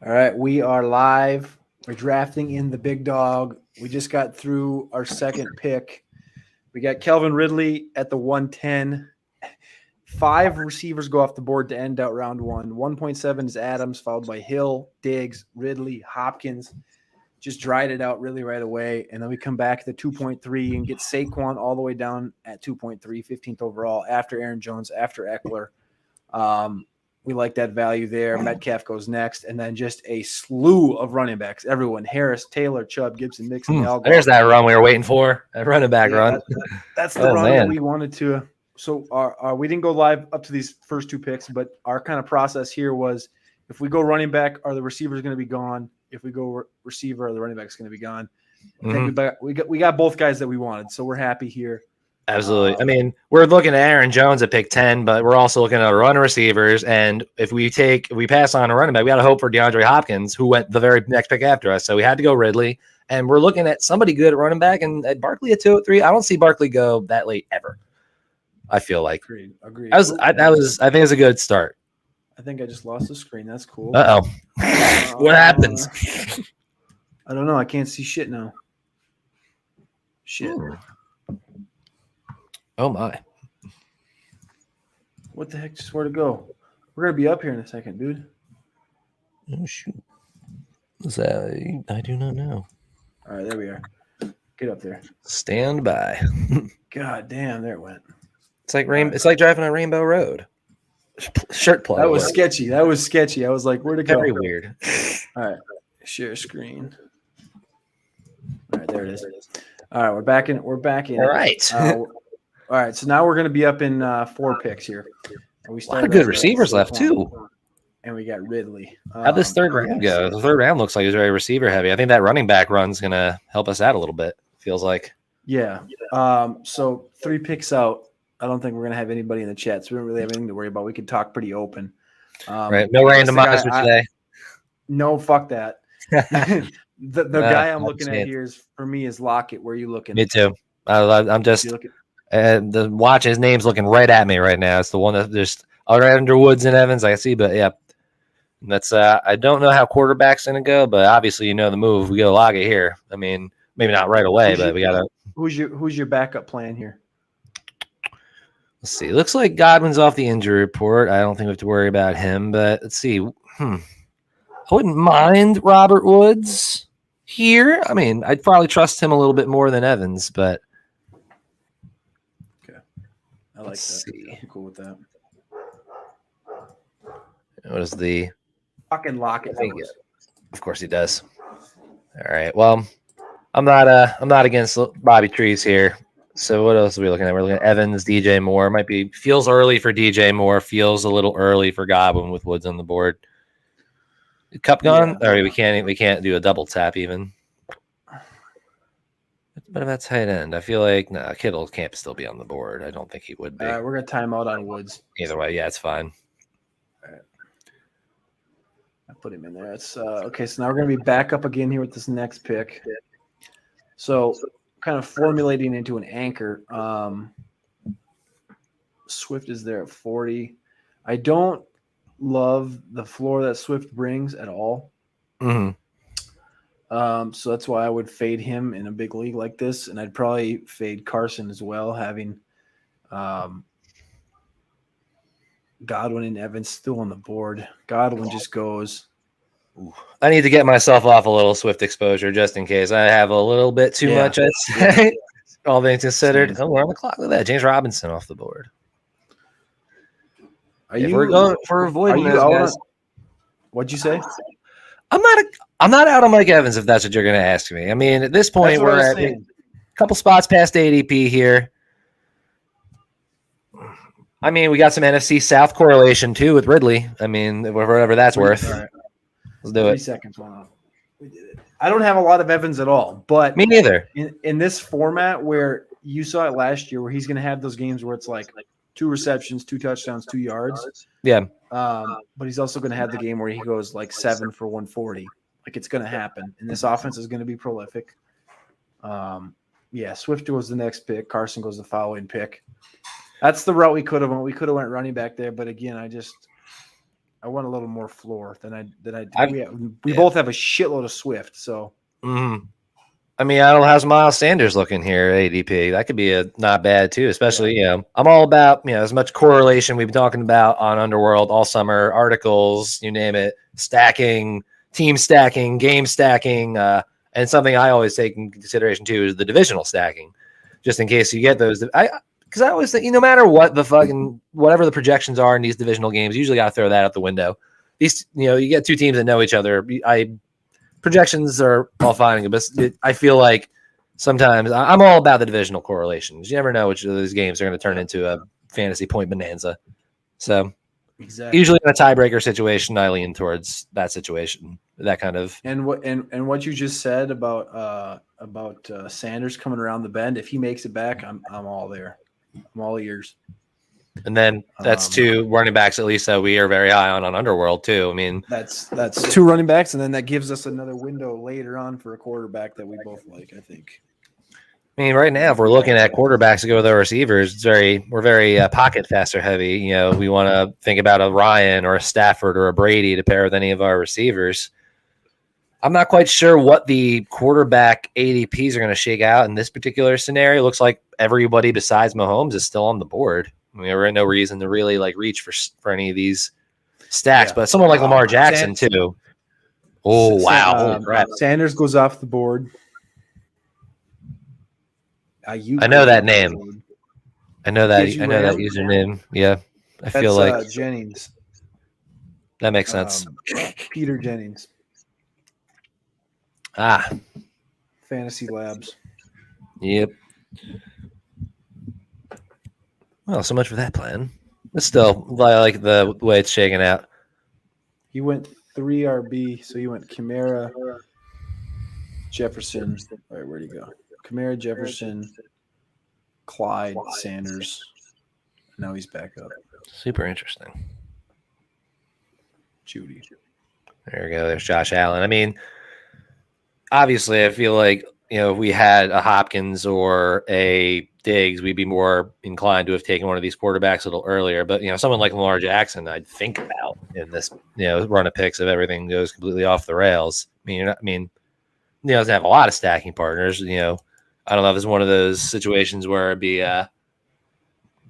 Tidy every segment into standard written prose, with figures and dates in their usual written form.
All right, we are live. We're drafting in the big dog. We just got through our second pick. We got Calvin Ridley at the 110. 5 receivers go off the board to end out round one. 1.7 is Adams, followed by Hill, Diggs, Ridley, Hopkins. Just dried it out really right away. And then we come back to 2.3 and get Saquon all the way down at 2.3, 15th overall, after Aaron Jones, after Eckler. We like that value there. Metcalf goes next, and then just a slew of running backs. Everyone: Harris, Taylor, Chubb, Gibson, Mixon. There's that run we were waiting for. That running back run. That's the run that we wanted to. So we didn't go live up to these first two picks, but our kind of process here was: if we go running back, are the receivers going to be gone? If we go receiver, are the running backs going to be gone? I think we got both guys that we wanted, so we're happy here. Absolutely. I mean, we're looking at Aaron Jones at pick 10, but we're also looking at our run receivers. And if we pass on a running back, we got to hope for DeAndre Hopkins, who went the very next pick after us. So we had to go Ridley. And we're looking at somebody good at running back. And at Barkley at 203, I don't see Barkley go that late ever. I feel like. Agreed. I think it's a good start. I think I just lost the screen. That's cool. Uh-oh. What happens? I don't know. I can't see shit now. Shit. Oh, my. What the heck? Just where to go? We're going to be up here in a second, dude. Oh, shoot. What's that? I do not know. All right, there we are. Get up there. Stand by. God damn, there it went. It's like It's like driving on Rainbow Road. Shirt plug. That was sketchy. I was like, where'd it go? Very weird. All right. Share screen. All right, there it is. All right, we're back in. All right. All right, so now we're going to be up in 4 picks here. A lot of good receivers left, too. And we got Ridley. How'd this third round go? The third round looks like it's very receiver heavy. I think that running back run's going to help us out a little bit, feels like. Yeah. So 3 picks out. I don't think we're going to have anybody in the chat, so we don't really have anything to worry about. We can talk pretty open. Right. No randomizer today. No, fuck that. the guy I'm looking at here is Lockett. Where are you looking? Me too. I'm just – the watch, his name's looking right at me right now. It's the one that just right under Woods and Evans I see, but yeah, that's I don't know how quarterback's gonna go, but obviously you know the move. We go Lockett here. I mean, maybe not right away, but we gotta. Who's your backup plan here? Let's see. Looks like Godwin's off the injury report. I don't think we have to worry about him, but let's see. I wouldn't mind Robert Woods here. I mean, I'd probably trust him a little bit more than Evans, but. I like that. I'm cool with that. What is the fucking Lockett? Of course he does. All right. Well, I'm not against Bobby Trees here. So what else are we looking at? We're looking at Evans, DJ Moore. Feels early for DJ Moore. Feels a little early for Godwin with Woods on the board. Cup gone? Yeah. Or we can't do a double tap even. But if that's tight end, I feel like Kittle can't still be on the board. I don't think he would be. All right, we're gonna time out on Woods. Either way, yeah, it's fine. All right, I put him in there. It's okay. So now we're gonna be back up again here with this next pick. So, kind of formulating into an anchor. Swift is there at 40. I don't love the floor that Swift brings at all. Mm-hmm. So that's why I would fade him in a big league like this, and I'd probably fade Carson as well, having Godwin and Evans still on the board. Godwin just goes. Ooh. I need to get myself off a little Swift exposure just in case I have a little bit too much. I'd say, all things considered. Oh, we're on the clock. Look at that. James Robinson off the board. We're going for avoiding those guys. What'd you say? I'm not out on Mike Evans if that's what you're going to ask me. I mean, at this point, we're at a couple spots past ADP here. I mean, we got some NFC South correlation too with Ridley. I mean, whatever that's worth. Right. Let's do 3 seconds. We did it. I don't have a lot of Evans at all, but me neither. In this format where you saw it last year, where he's going to have those games where it's like 2 receptions, 2 touchdowns, 2 yards. Yeah. But he's also going to have the game where he goes like 7 for 140. Like it's going to happen. And this offense is going to be prolific. Swift goes the next pick. Carson goes the following pick. That's the route we could have went. We could have went running back there. But again, I want a little more floor than I do. I've- We both have a shitload of Swift, so Mhm. I mean, I don't know how's Miles Sanders looking here at ADP. That could be not bad too, especially, I'm all about, as much correlation we've been talking about on Underworld all summer, articles, you name it, stacking, team stacking, game stacking, and something I always take in consideration too is the divisional stacking, just in case you get those. Because I always think, no matter what whatever the projections are in these divisional games, you usually got to throw that out the window. These, you get two teams that know each other. Projections are all fine, but I feel like sometimes I'm all about the divisional correlations. You never know which of these games are going to turn into a fantasy point bonanza. So exactly. Usually in a tiebreaker situation, I lean towards that situation, that kind of. And what you just said about Sanders coming around the bend, if he makes it back, I'm all there. I'm all ears. And then that's two running backs at least that we are very high on Underworld too. I mean, that's two running backs, and then that gives us another window later on for a quarterback that we both like, I think. I mean, right now, if we're looking at quarterbacks to go with our receivers, we're very pocket faster heavy. We want to think about a Ryan or a Stafford or a Brady to pair with any of our receivers. I'm not quite sure what the quarterback ADPs are going to shake out in this particular scenario. It looks like everybody besides Mahomes is still on the board. I mean, there ain't no reason to really reach for any of these stacks, but someone like Lamar Jackson too. Oh wow! Holy crap! Sanders goes off the board. I know that name. I know that username. Yeah, I feel like Jennings. That makes sense. Peter Jennings. Fantasy Labs. Yep. Well, so much for that plan. But still, I like the way it's shaking out. He went 3 RB, so he went Kamara, Jefferson. All right, where'd he go? Kamara, Jefferson, Clyde, Sanders. Now he's back up. Super interesting. Judy. There we go. There's Josh Allen. I mean, obviously, I feel like, if we had a Hopkins or a Diggs, we'd be more inclined to have taken one of these quarterbacks a little earlier. But, someone like Lamar Jackson, I'd think about in this, run of picks if everything goes completely off the rails. He doesn't have a lot of stacking partners. I don't know if it's one of those situations where it'd be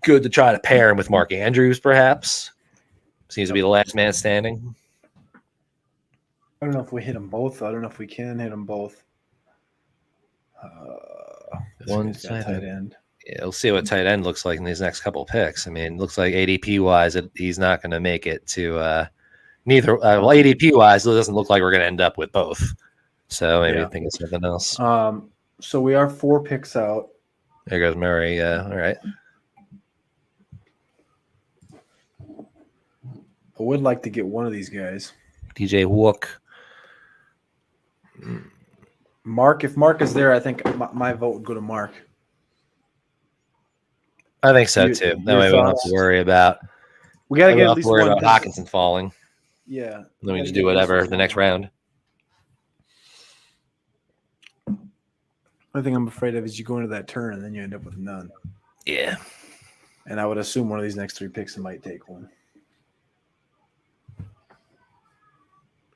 good to try to pair him with Mark Andrews, perhaps. Seems to be the last man standing. I don't know if we hit them both. I don't know if we can hit them both. One tight end. Yeah, we'll see what tight end looks like in these next couple of picks. I mean, it looks like ADP wise, he's not going to make it to neither. Well, ADP wise, it doesn't look like we're going to end up with both. So maybe I think it's something else. So we are 4 picks out. There goes Murray. All right. I would like to get one of these guys. DJ Wook. Mark, if Mark is there, I think my vote would go to Mark. I think so too. That way we don't have to worry about. We got to get at least one. About Hawkinson falling. Yeah. Then we just do whatever the next round. One thing I'm afraid of is you go into that turn and then you end up with none. Yeah. And I would assume one of these next 3 picks might take one.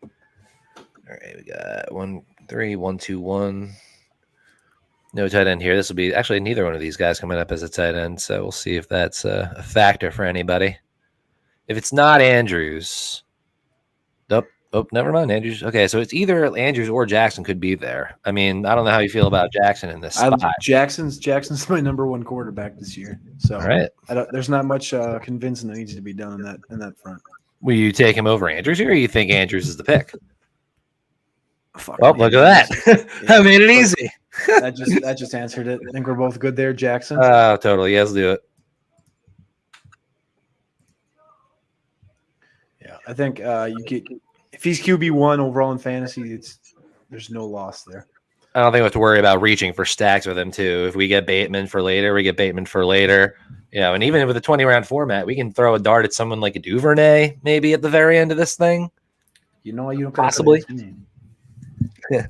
All right, we got 1, 3, 1, 2, 1. No tight end here. This will be actually neither one of these guys coming up as a tight end, so we'll see if that's a factor for anybody. If it's not Andrews, never mind. Andrews. Okay, so it's either Andrews or Jackson could be there. I mean, I don't know how you feel about Jackson in this spot. Jackson's my number 1 quarterback this year. So all right. There's not much convincing that needs to be done in that front. Will you take him over Andrews here, or you think Andrews is the pick? Well, look at that. I made it easy. that just answered it. I think we're both good there, Jackson. Oh, totally. Yes, do it. Yeah, I think you get if he's QB1 overall in fantasy, there's no loss there. I don't think we have to worry about reaching for stacks with him too. If we get Bateman for later, we get Bateman for later. And even with a 20-round format, we can throw a dart at someone like a Duvernay maybe at the very end of this thing. You don't possibly. Yeah.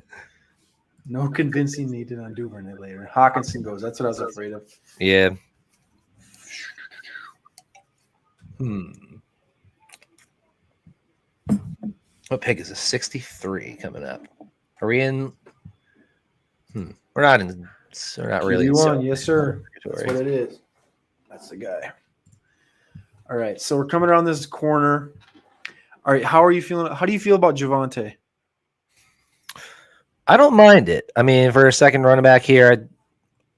No convincing needed on Duvernay later. Hawkinson goes. That's what I was afraid of. Yeah. What pick is this? 63 coming up. Are we in? We're not in. We're not really in. QB1, yes, sir. That's territory. what it is. That's the guy. All right, so we're coming around this corner. All right, how are you feeling? How do you feel about Javonte? I don't mind it. I mean, for a second running back here,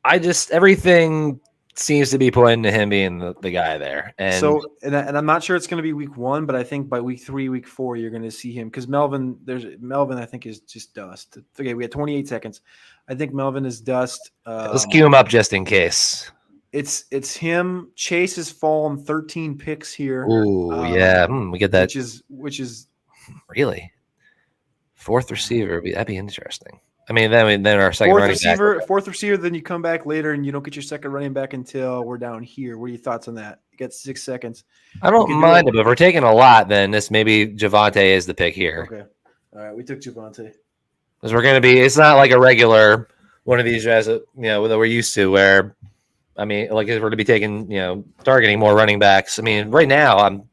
I just everything seems to be pointing to him being the guy there. And so, and I'm not sure it's going to be week 1, but I think by week 3, week 4, you're going to see him because Melvin. I think is just dust. Okay, we had 28 seconds. I think Melvin is dust. let's queue him up just in case. It's him. Chase has fallen 13 picks here. Oh yeah, we get that. Which is really fourth receiver. That'd be interesting. I mean, then our second fourth receiver. Then you come back later and you don't get your second running back until we're down here. What are your thoughts on that? You got 6 seconds. I don't mind it, but if we're taking a lot, then this maybe Javonte is the pick here. Okay, all right, we took Javonte because we're gonna be. It's not like a regular one of these guys that that we're used to. Where I mean, like if we're to be taking targeting more running backs. I mean, right now I'm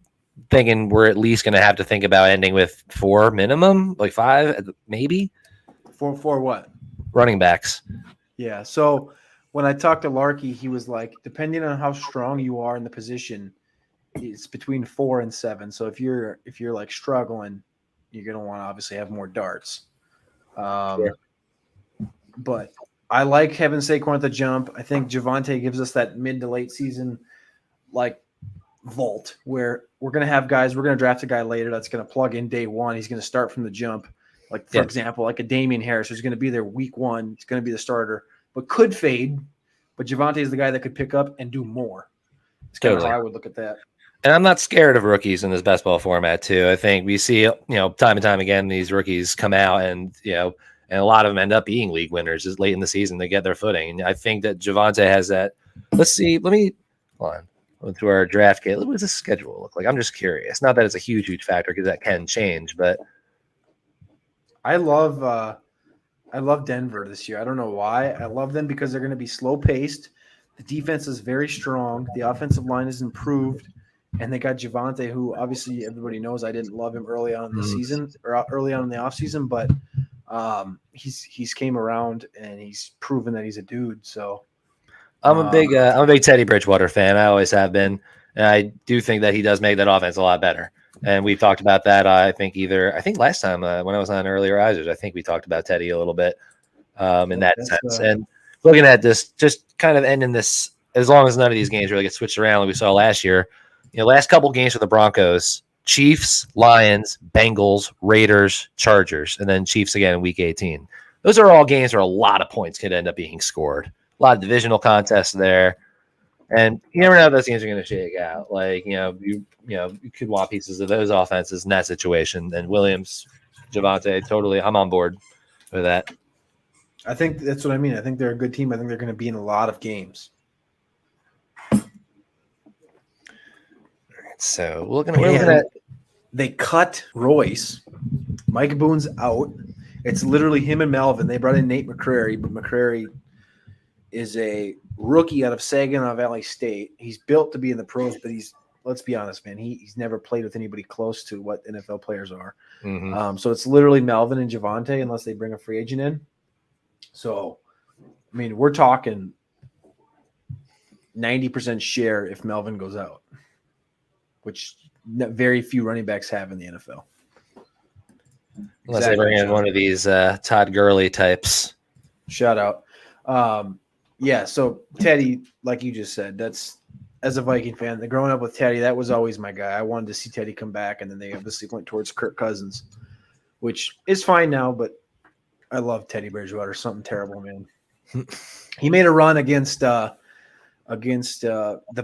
thinking we're at least gonna have to think about ending with 4 minimum, like 5 maybe. For what? Running backs. Yeah. So when I talked to Larky, he was like, depending on how strong you are in the position, it's between 4 and 7. So if you're like struggling, you're gonna want to obviously have more darts. Sure. But I like having Saquon at the jump. I think Javonte gives us that mid to late season like vault where we're gonna have guys. We're gonna draft a guy later that's gonna plug in day 1. He's gonna start from the jump. Like, for example, like a Damian Harris, who's going to be there week 1. He's going to be the starter, but could fade. But Javonte is the guy that could pick up and do more. It's kind of how I would look at that. And I'm not scared of rookies in this best ball format, too. I think we see, time and time again, these rookies come out and a lot of them end up being league winners just late in the season. They get their footing. And I think that Javonte has that. Let's see. Hold on. Go through our draft kit. What does the schedule look like? I'm just curious. Not that it's a huge factor because that can change, but I love Denver this year. I don't know why. I love them because they're going to be slow paced. The defense is very strong. The offensive line is improved, and they got Javonte, who obviously everybody knows I didn't love him early on in the season or early on in the offseason, but he's came around and he's proven that he's a dude. So I'm a big Teddy Bridgewater fan. I always have been, and I do think that he does make that offense a lot better. And we've talked about that. I think last time when I was on Early Risers, I think we talked about Teddy a little bit in that sense. And looking at this, just kind of ending this, as long as none of these games really get switched around like we saw last year. Last couple games for the Broncos: Chiefs, Lions, Bengals, Raiders, Chargers, and then Chiefs again in Week 18. Those are all games where a lot of points could end up being scored. A lot of divisional contests there. And you never know how those games are going to shake out. Like, you could want pieces of those offenses in that situation. And Williams, Javonte, totally, I'm on board with that. I think that's what I mean. I think they're a good team. I think they're going to be in a lot of games. All right, so we're looking at. They cut Royce. Mike Boone's out. It's literally him and Melvin. They brought in Nate McCrary, but McCrary is a rookie out of Saginaw Valley State. He's built to be in the pros, but let's be honest, man, he's never played with anybody close to what NFL players are. Mm-hmm. So it's literally Melvin and Javonte unless they bring a free agent in. So, I mean, we're talking 90% share if Melvin goes out, which very few running backs have in the NFL. Unless they bring in one of these Todd Gurley types. Shout out. Yeah, so Teddy, like you just said, that's as a Viking fan, growing up with Teddy, that was always my guy. I wanted to see Teddy come back, and then they obviously went towards Kirk Cousins, which is fine now, but I love Teddy Bridgewater. Something terrible, man. He made a run against the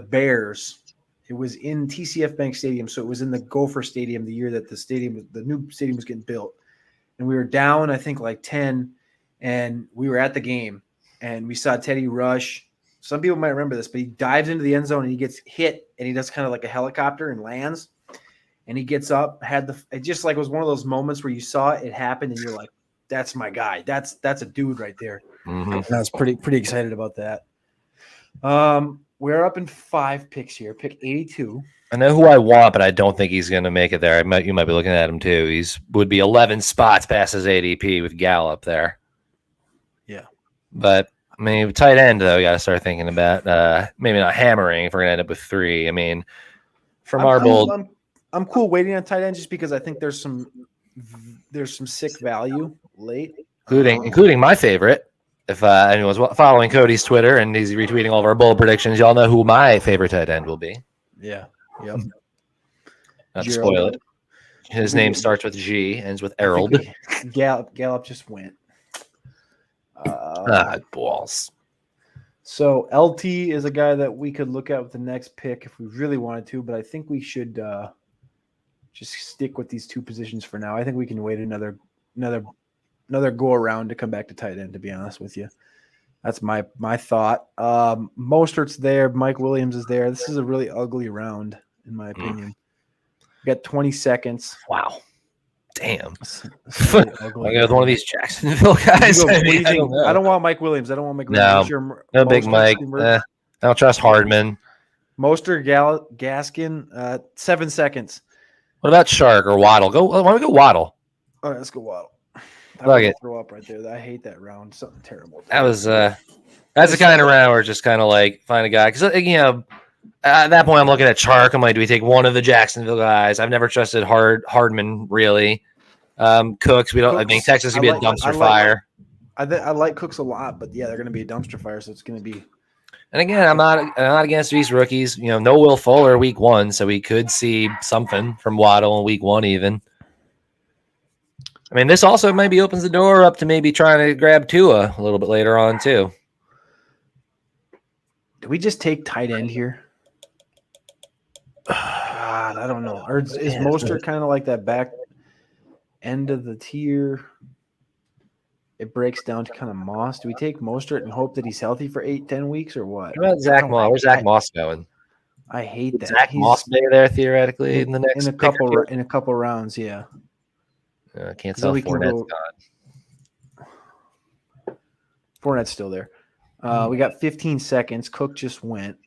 Bears. It was in TCF Bank Stadium, so it was in the Gopher Stadium the year that the new stadium was getting built. And we were down, I think, like 10, and we were at the game. And we saw Teddy rush. Some people might remember this, but he dives into the end zone and he gets hit and he does kind of like a helicopter and lands. And he gets up, it just like was one of those moments where you saw it happen and you're like, that's my guy. That's a dude right there. Mm-hmm. And I was pretty excited about that. We're up in 5 picks here. Pick 82. I know who I want, but I don't think he's going to make it there. You might be looking at him too. Would be 11 spots past his ADP with Gallup there. Yeah. But I mean, tight end though, we got to start thinking about maybe not hammering if we're going to end up with 3. I mean, from our bold, I'm cool waiting on tight end just because I think there's some sick value late, including my favorite. If anyone's following Cody's Twitter and he's retweeting all of our bold predictions, y'all know who my favorite tight end will be. Yeah. Yep. Not to spoil it. His name starts with G, ends with Errol. Gallup just went. Balls. So LT is a guy that we could look at with the next pick if we really wanted to, but I think we should just stick with these 2 positions for now. I think we can wait another go around to come back to tight end, to be honest with you. That's my thought. Mostert's there. Mike Williams is there. This is a really ugly round, in my opinion. We got 20 seconds. Wow. Damn. Really I go with one of these Jacksonville guys. I don't want Mike Williams. I don't want Mike Williams. No big Mike. I don't trust Hardman. Mostert, Gaskin, 7 seconds. What about Shark or Waddle? Why don't we go Waddle? All right, let's go Waddle. I like it. Throw up right there. I hate that round. Something terrible. That was that's the kind of round where it's just kind of like find a guy because at that point I'm looking at Chark. I'm like, do we take one of the Jacksonville guys? I've never trusted Hardman really. Cooks, we don't. Cooks, I think Texas is gonna be a dumpster fire. I like Cooks a lot, but yeah, they're gonna be a dumpster fire. So it's gonna be. And again, I'm not against these rookies. No Will Fuller week 1, so we could see something from Waddle in week 1 even. I mean, this also maybe opens the door up to maybe trying to grab Tua a little bit later on, too. Do we just take tight end here? God, I don't know. Or is Mostert kind of like that back end of the tier? It breaks down to kind of Moss. Do we take Mostert and hope that he's healthy for 8-10 weeks or what? What about Zach Moss? Where's Zach Moss going? I hate that. Zach Moss stay there theoretically in the next in a couple rounds, yeah. Can't tell Fournette's gone. Fournette's still there. We got 15 seconds. Cook just went.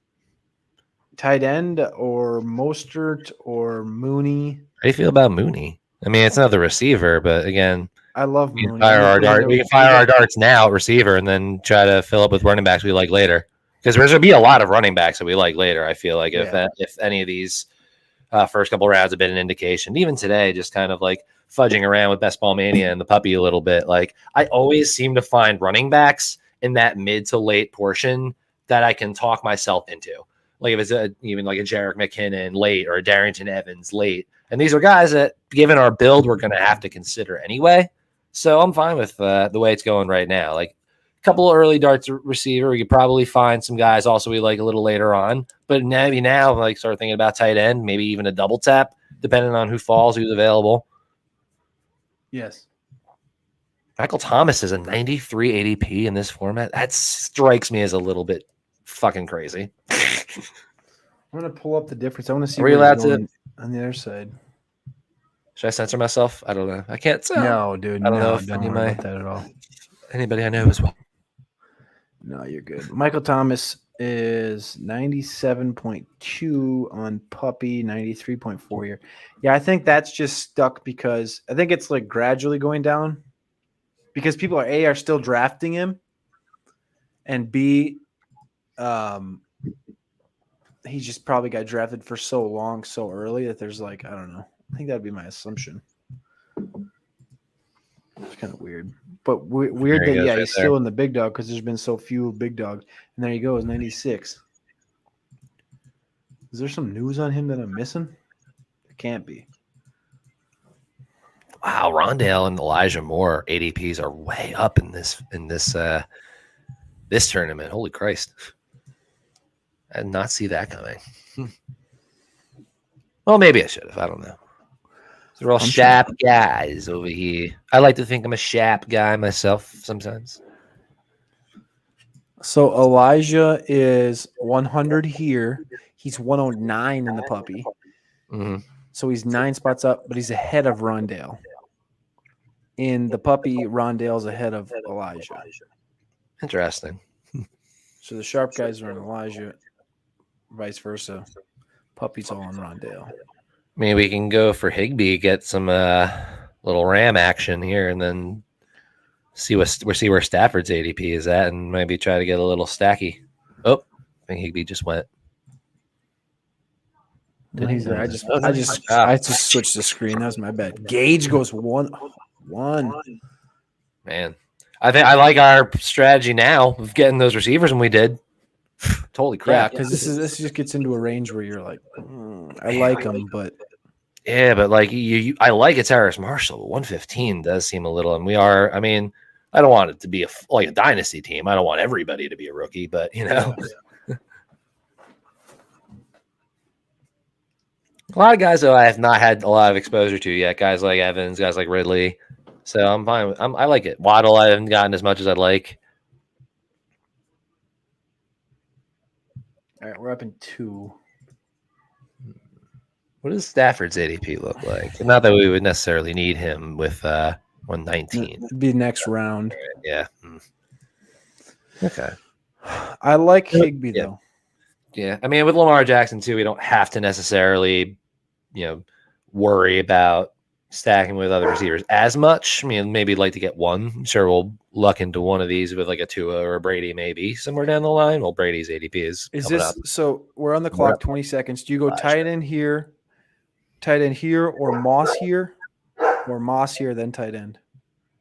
Tight end or Mostert or Mooney. How do you feel about Mooney? I mean, it's another receiver, but again, I love Mooney. We can fire our darts now at receiver and then try to fill up with running backs we like later. Because there's going to be a lot of running backs that we like later, I feel like, if any of these first couple rounds have been an indication. Even today, just kind of like fudging around with Best Ball Mania and the puppy a little bit. Like, I always seem to find running backs in that mid to late portion that I can talk myself into. Like if it's even like a Jerick McKinnon late or a Darrington Evans late. And these are guys that, given our build, we're going to have to consider anyway. So I'm fine with the way it's going right now. Like a couple of early darts receiver, we could probably find some guys also we like a little later on. But maybe now, like start thinking about tight end, maybe even a double tap, depending on who falls, who's available. Yes. Michael Thomas is a 93 ADP in this format. That strikes me as a little bit fucking crazy. I'm going to pull up the difference. I want to see where you're allowed to on the other side. Should I censor myself? I don't know. I can't tell. No, dude. I don't know if don't worry about that at all. Anybody I know as well. No, you're good. Michael Thomas is 97.2 on Puppy, 93.4 here. Yeah, I think that's just stuck because I think it's like gradually going down because people are still drafting him, and B, he just probably got drafted for so long, so early that there's like, I don't know. I think that'd be my assumption. It's kind of weird, but weird that right he's still in the big dog because there's been so few big dog, and there he goes, 96. Is there some news on him that I'm missing? It can't be. Wow, Rondale and Elijah Moore ADPs are way up in this this tournament. Holy Christ! I did not see that coming. Well, maybe I should have. I don't know. They're all sharp guys over here. I like to think I'm a sharp guy myself sometimes. So Elijah is 100 here. He's 109 in the Puppy. Mm-hmm. So he's 9 spots up, but he's ahead of Rondale. In the Puppy, Rondale's ahead of Elijah. Interesting. So the sharp guys are in Elijah, vice versa. Puppy's all on Rondale. I mean, we can go for Higbee, get some little Ram action here, and then see where Stafford's ADP is at, and maybe try to get a little stacky. Oh, I think Higbee just went. Did he's there? I just switched the screen. That was my bad. Gage goes 1-1. Man, I think I like our strategy now of getting those receivers when we did. Holy crap! Because this just gets into a range where you're like, I like them, but yeah, but like I like it's Harris Marshall. 115 does seem a little, and we are. I mean, I don't want it to be like a dynasty team. I don't want everybody to be a rookie, but you know. Yeah. A lot of guys, though, I have not had a lot of exposure to yet. Guys like Evans, guys like Ridley. So I'm fine. I like it. Waddle, I haven't gotten as much as I'd like. All right, we're up in 2. What does Stafford's ADP look like? Not that we would necessarily need him with 119. It'd be next round. Yeah. Okay. I like Higbee, though. Yeah. I mean, with Lamar Jackson, too, we don't have to necessarily, worry about stacking with other receivers as much. I mean, maybe like to get one. I'm sure we'll luck into one of these with like a Tua or a Brady, maybe somewhere down the line. Well, Brady's ADP is this up. So we're on the clock, 20 seconds. Do you go tight end here, or Moss here, then tight end?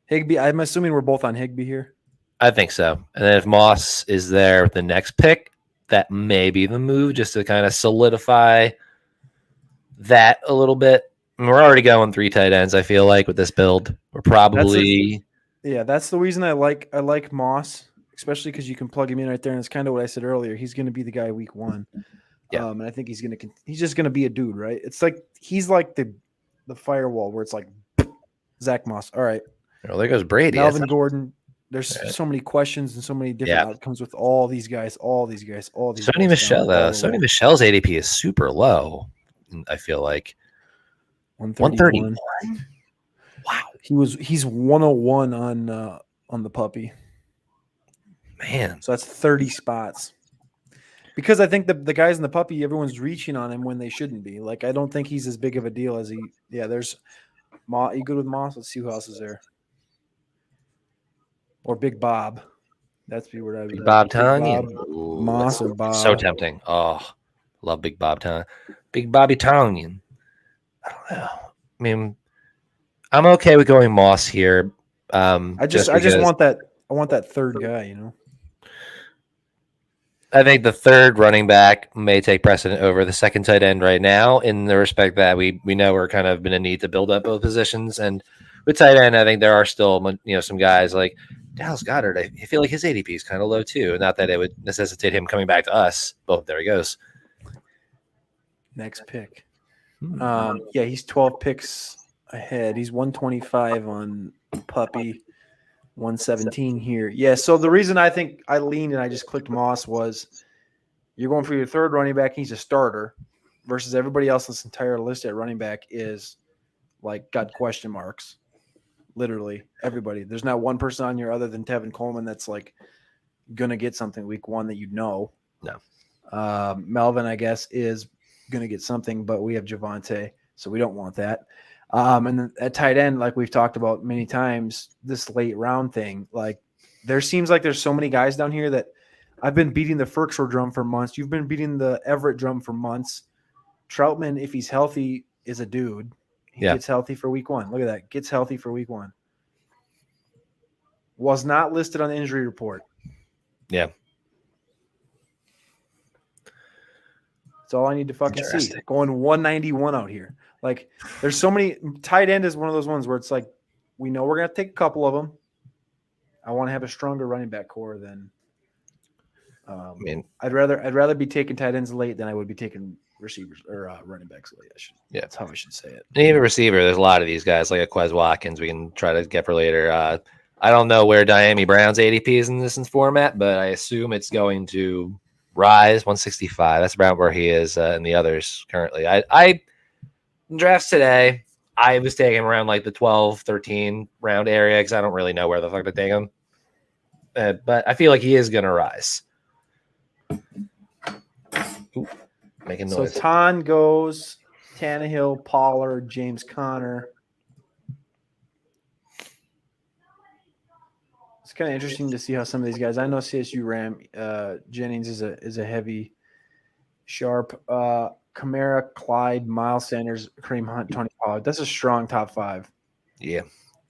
Higbee. I'm assuming we're both on Higbee here. I think so. And then if Moss is there with the next pick, that may be the move just to kind of solidify that a little bit. And we're already going 3 tight ends, I feel like, with this build. We're probably that's the reason I like Moss, especially because you can plug him in right there, and it's kind of what I said earlier. He's going to be the guy week 1. Yeah. And I think he's just going to be a dude, right? It's like he's like the firewall where it's like Zach Moss. All right. Well, there goes Brady. Melvin Gordon. There's so many questions and so many different outcomes with all these guys. Sony Michelle, Sony Michelle's ADP is super low. I feel like 131. Wow, he's 101 on the puppy. Man, so that's 30 spots. Because I think the guys in the puppy, everyone's reaching on him when they shouldn't be. Like, I don't think he's as big of a deal as he. Yeah, there's Moss. You good with Moss? Let's see who else is there. Or Big Bob. That's the word I would. Big Bob Tongue. Moss or Bob. So tempting. Oh, love Big Bob Tongue. Big Bobby Tongue. I don't know. I mean, I'm okay with going Moss here. I just want that. I want that third guy. I think the third running back may take precedent over the second tight end right now, in the respect that we know we're kind of in a need to build up both positions. And with tight end, I think there are still some guys like Dallas Goedert. I feel like his ADP is kind of low too. Not that it would necessitate him coming back to us. Oh, there he goes. Next pick. He's 12 picks ahead. He's 125 on puppy, 117 here. Yeah, so the reason I think I leaned and I just clicked Moss was you're going for your third running back. He's a starter versus everybody else. This entire list at running back is like got question marks. Literally everybody. There's not one person on here other than Tevin Coleman that's like going to get something week 1 that No. Melvin, I guess, is going to get something, but we have Javonte, so we don't want that. And then at tight end, like we've talked about many times, this late round thing, like there seems like there's so many guys down here that I've been beating the Ferkshore drum for months. You've been beating the Everett drum for months. Troutman, if he's healthy, is a dude. He gets healthy for week 1. Look at that. Gets healthy for week 1. Was not listed on the injury report. Yeah. That's all I need to fucking see. Going 191 out here. Like, there's so many. Tight end is one of those ones where it's like, we know we're going to take a couple of them. I want to have a stronger running back core than. I'd rather be taking tight ends late than I would be taking receivers or running backs late. That's how I should say it. And even receiver, there's a lot of these guys like a Quez Watkins we can try to get for later. I don't know where Diami Brown's ADP is in this format, but I assume it's going to rise 165. That's about where he is in the others currently. I drafts today, I was taking around like the 12, 13 round area because I don't really know where the fuck to take him. But I feel like he is going to rise. Ooh. making So noise. Ton goes Tannehill, Pollard, James Conner. It's kind of interesting to see how some of these guys. I know CSU Ram Jennings is a heavy, sharp. Kamara, Clyde, Miles Sanders, Kareem Hunt, Tony Pollard. That's a strong top 5. Yeah.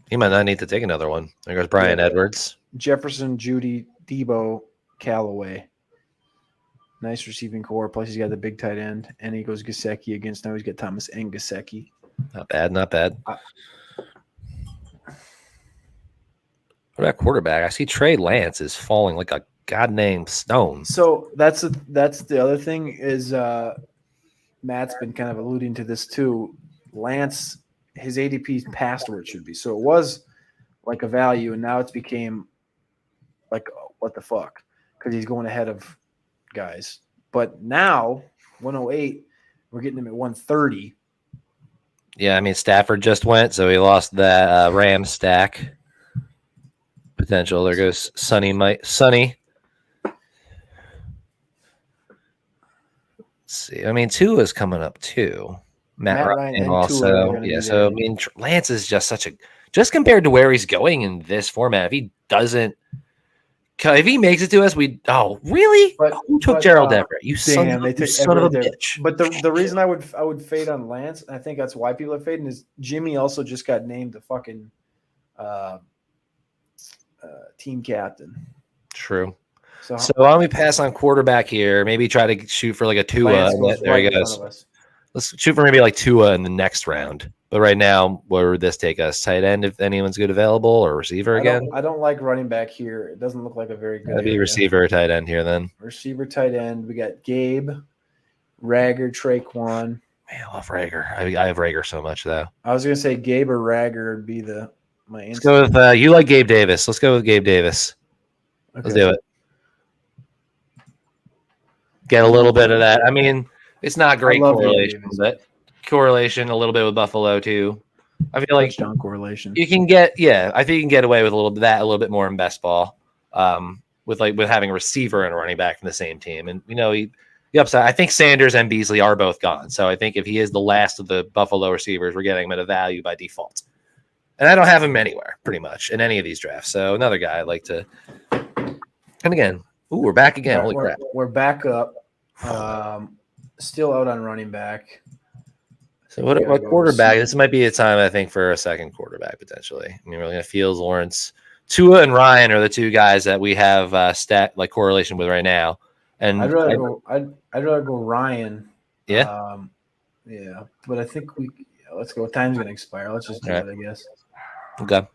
He might not need to take another one. There goes Brian Edwards. Jefferson, Judy, Debo, Callaway. Nice receiving core. Plus, he's got the big tight end. And he goes Gesicki against. Now he's got Thomas and Gesicki. Not bad, not bad. What about quarterback? I see Trey Lance is falling like a goddamn stone. So that's the other thing is Matt's been kind of alluding to this too. Lance, his ADP is past where it should be. So it was like a value, and now it's became like, what the fuck? Because he's going ahead of guys. But now, 108, we're getting him at 130. Yeah, I mean, Stafford just went, so he lost that Rams stack potential. There goes Sonny. Let's see. I mean, Tua's coming up too. Matt Ryan and also. Yeah, so I mean, Lance is just just compared to where he's going in this format. If he makes it to us, really? Who took Gerald Everett? You son of a bitch. But the reason I would fade on Lance, and I think that's why people are fading, is Jimmy also just got named the fucking team captain. True. So why don't we pass on quarterback here? Maybe try to shoot for like a Tua. There he goes. Let's shoot for maybe like Tua in the next round. But right now, where would this take us? Tight end, if anyone's good available, or receiver again? I don't like running back here. It doesn't look like a very good. That'd be receiver or tight end here then. Receiver, tight end. We got Gabe, Rager, Traquan. Man, I love Rager. I have Rager so much though. I was gonna say Gabe or Rager would be my answer. Let's go with you like Gabe Davis. Let's go with Gabe Davis. Okay. Let's do it. Get a little bit of that. I mean, it's not great correlation, but correlation a little bit with Buffalo too. I feel like touchdown correlation. You can get, I think you can get away with a little bit more in best ball, with having a receiver and a running back from the same team. And the upside. I think Sanders and Beasley are both gone, so I think if he is the last of the Buffalo receivers, we're getting him at a value by default. And I don't have him anywhere, pretty much, in any of these drafts. So another guy I'd like to. And again, we're back again. Holy crap! We're back up. Still out on running back. So what quarterback? This might be a time, I think, for a second quarterback potentially. I mean, we're looking at Fields, Lawrence, Tua, and Ryan are the two guys that we have stat correlation with right now. And I'd rather go Ryan. Yeah. Yeah, but I think let's go. Time's gonna expire. Let's just do it, I guess. Okay.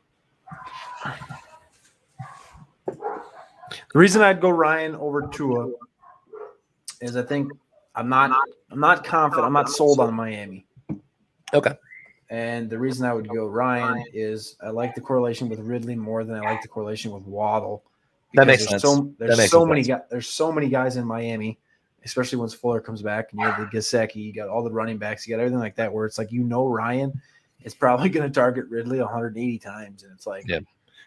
The reason I'd go Ryan over Tua is I think I'm not confident. I'm not sold on Miami. Okay. And the reason I would go Ryan is I like the correlation with Ridley more than I like the correlation with Waddle. That makes sense. There's so many guys in Miami, especially once Fuller comes back, and you have the Gesicki, you got all the running backs, you got everything like that, where it's like Ryan is probably going to target Ridley 180 times, and it's like, yeah.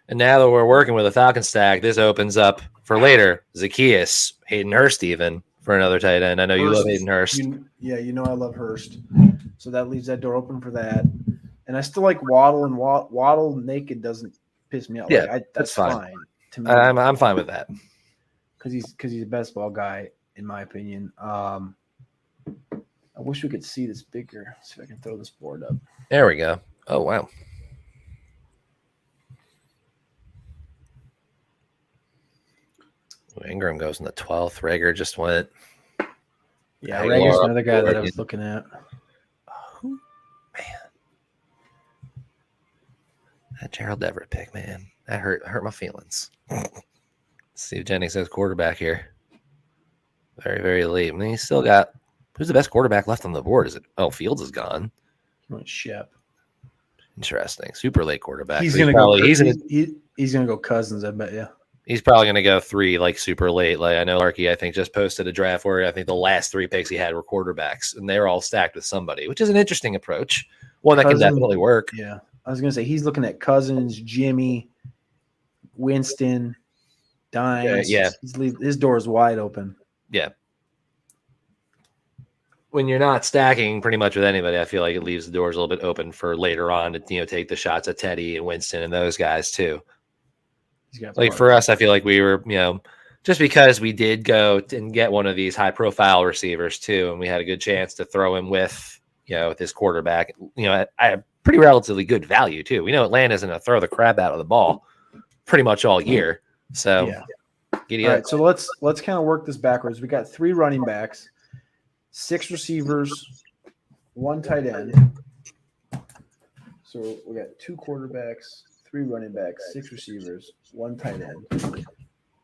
And now that we're working with a Falcon stack, this opens up for later Zacchaeus, Hayden Hurst, even for another tight end. I know you love Hayden Hurst. I love Hurst, so that leaves that door open for that. And I still like Waddle, and Waddle naked doesn't piss me off. Yeah, that's fine. To me, I'm fine with that because he's a best ball guy in my opinion. I wish we could see this bigger. See if I can throw this board up. There we go. Oh wow. Ingram goes in the 12th. Rager just went. Yeah, Rager's another guy that I was looking at. Oh, man. That Gerald Everett pick, man. That hurt my feelings. Let's see if Jennings says quarterback here. Very, very late. I mean, he's still got. Who's the best quarterback left on the board? Is it? Oh, Fields is gone. He went Shep. Interesting. Super late quarterback. He's gonna go Cousins, I bet. Yeah. He's probably going to go 3 like super late. Like I know Larky, I think, just posted a draft where I think the last 3 picks he had were quarterbacks, and they were all stacked with somebody, which is an interesting approach. One that can definitely work. Yeah, I was going to say he's looking at Cousins, Jimmy, Winston, Dimes. Yeah. His door is wide open. Yeah. when you're not stacking pretty much with anybody, I feel like it leaves the doors a little bit open for later on to take the shots at Teddy and Winston and those guys too. Like for us, I feel like we were just because we did go and get one of these high profile receivers too, and we had a good chance to throw him with with his quarterback, at a pretty relatively good value too. We know Atlanta's going to throw the crap out of the ball pretty much all year. So all right, so let's kind of work this backwards. We got 3 running backs, 6 receivers, 1 tight end. So we got 2 quarterbacks, 3 running backs, 6 receivers, 1 tight end.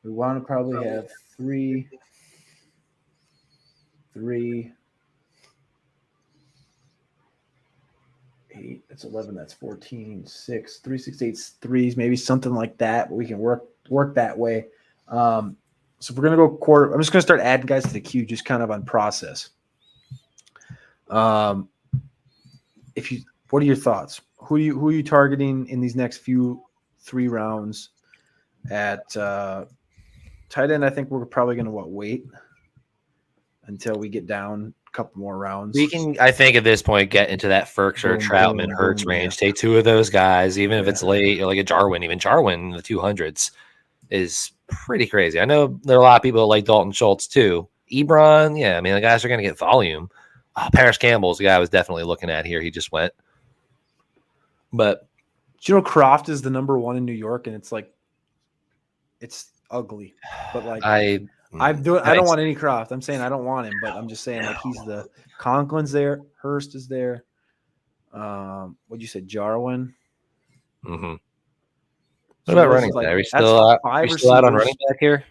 We want to probably have 3, 8, that's 11, that's 14, 6, 3, 6, 8, 3s, maybe something like that. But we can work that way. So if we're gonna go quarter, I'm just gonna start adding guys to the queue, just kind of on process. What are your thoughts? Who are you targeting in these next 3 rounds? At tight end, I think we're probably gonna wait until we get down a couple more rounds. We can, I think, at this point, get into that Ferkser, Troutman, Hurts range. Take 2 of those guys, even if it's late, like a Jarwin. Even Jarwin in the 200s is pretty crazy. I know there are a lot of people that like Dalton Schultz too. Ebron, the guys are going to get volume. Paris Campbell's the guy I was definitely looking at here. He just went. But Croft is the number 1 in New York, and it's ugly. But I don't want any Croft. I'm saying I don't want him, but I'm just saying he's the Conklin's there, Hurst is there. What'd you say, Jarwin? Mm-hmm. What about running back? Are we still out on running back here?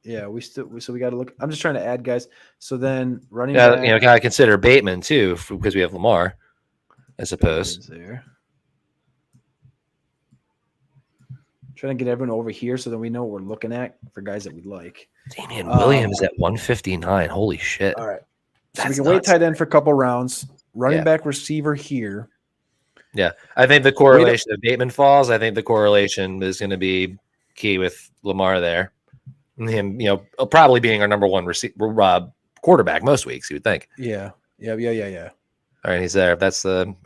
Yeah, we got to look. I'm just trying to add guys. So then running back. Got to consider Bateman too, because we have Lamar, I suppose. There. Trying to get everyone over here so that we know what we're looking at for guys that we like. Damian Williams at 159. Holy shit. All right. So we can wait tight end for a couple rounds. Running back, receiver here. Yeah. I think the correlation of Bateman falls. I think the correlation is going to be key with Lamar there. And him, probably being our number 1 quarterback most weeks, you would think. Yeah. All right, he's there. All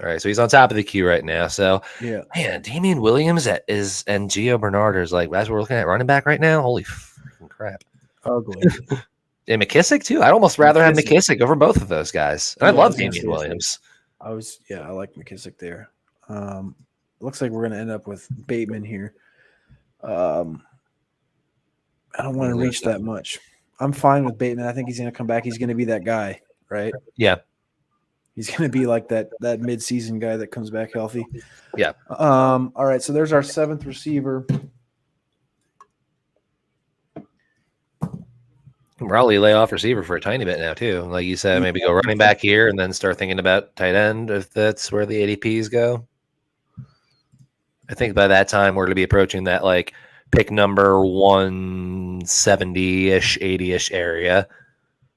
right. So he's on top of the queue right now. So man, Damian Williams and Gio Bernard is as we're looking at running back right now. Holy freaking crap! Ugly. And McKissick too. I'd almost rather have McKissick over both of those guys. And I love Damian Williams. I like McKissick there. Looks like we're gonna end up with Bateman here. I don't want to reach that much. I'm fine with Bateman. I think he's gonna come back. He's gonna be that guy, right? Yeah. He's going to be like that mid-season guy that comes back healthy. Yeah. All right, so there's our 7th receiver. Probably lay off receiver for a tiny bit now too. Like you said, maybe go running back here and then start thinking about tight end if that's where the ADPs go. I think by that time we're going to be approaching that pick number 170-ish, 80-ish area.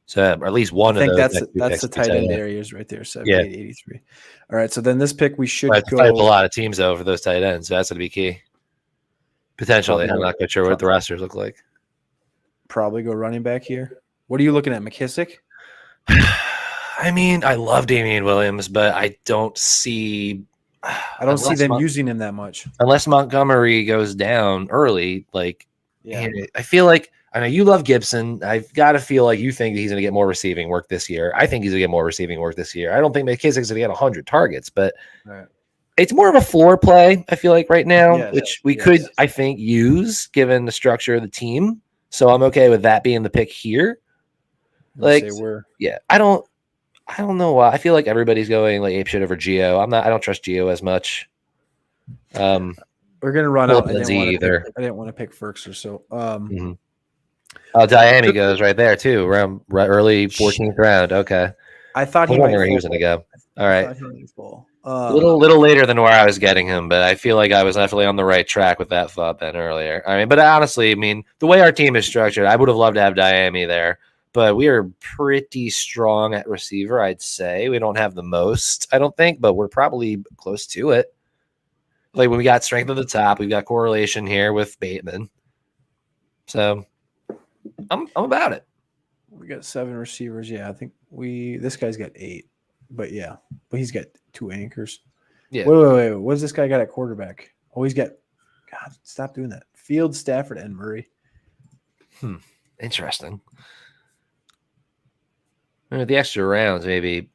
So at least one of those. I think that's the tight end areas right there. 78, 83. All right. So then this pick we should go. Fight a lot of teams though for those tight ends. So that's going to be key. Potentially, I'm not quite sure what the rosters look like. Probably go running back here. What are you looking at, McKissick? I mean, I love Damian Williams, but I don't see. I don't see them using him that much unless Montgomery goes down early. I feel like. I know you love Gibson. I've got to feel like you think that he's going to get more receiving work this year. I think he's going to get more receiving work this year. I don't think McKissick's going to get 100 targets, but it's more of a floor play, I feel like, right now, which we could, I think, use given the structure of the team. So I'm okay with that being the pick here. I don't know why. I feel like everybody's going apeshit over Gio. I don't trust Gio as much. We're going to run out. I didn't want to pick Ferkser, so Diami goes right there too, around early 14th round. Okay, I thought he was going to go. All right, a little later than where I was getting him, but I feel like I was definitely on the right track with that thought then earlier. But honestly, the way our team is structured, I would have loved to have Diami there, but we are pretty strong at receiver. I'd say we don't have the most, I don't think, but we're probably close to it. When we got strength at the top, we've got correlation here with Bateman, so. I'm about it. We got 7 receivers. Yeah, I think this guy's got 8. But yeah, but he's got 2 anchors. Yeah. Wait. What does this guy got at quarterback? Oh, he's got. God, stop doing that. Fields, Stafford, and Murray. Interesting. The extra rounds, maybe.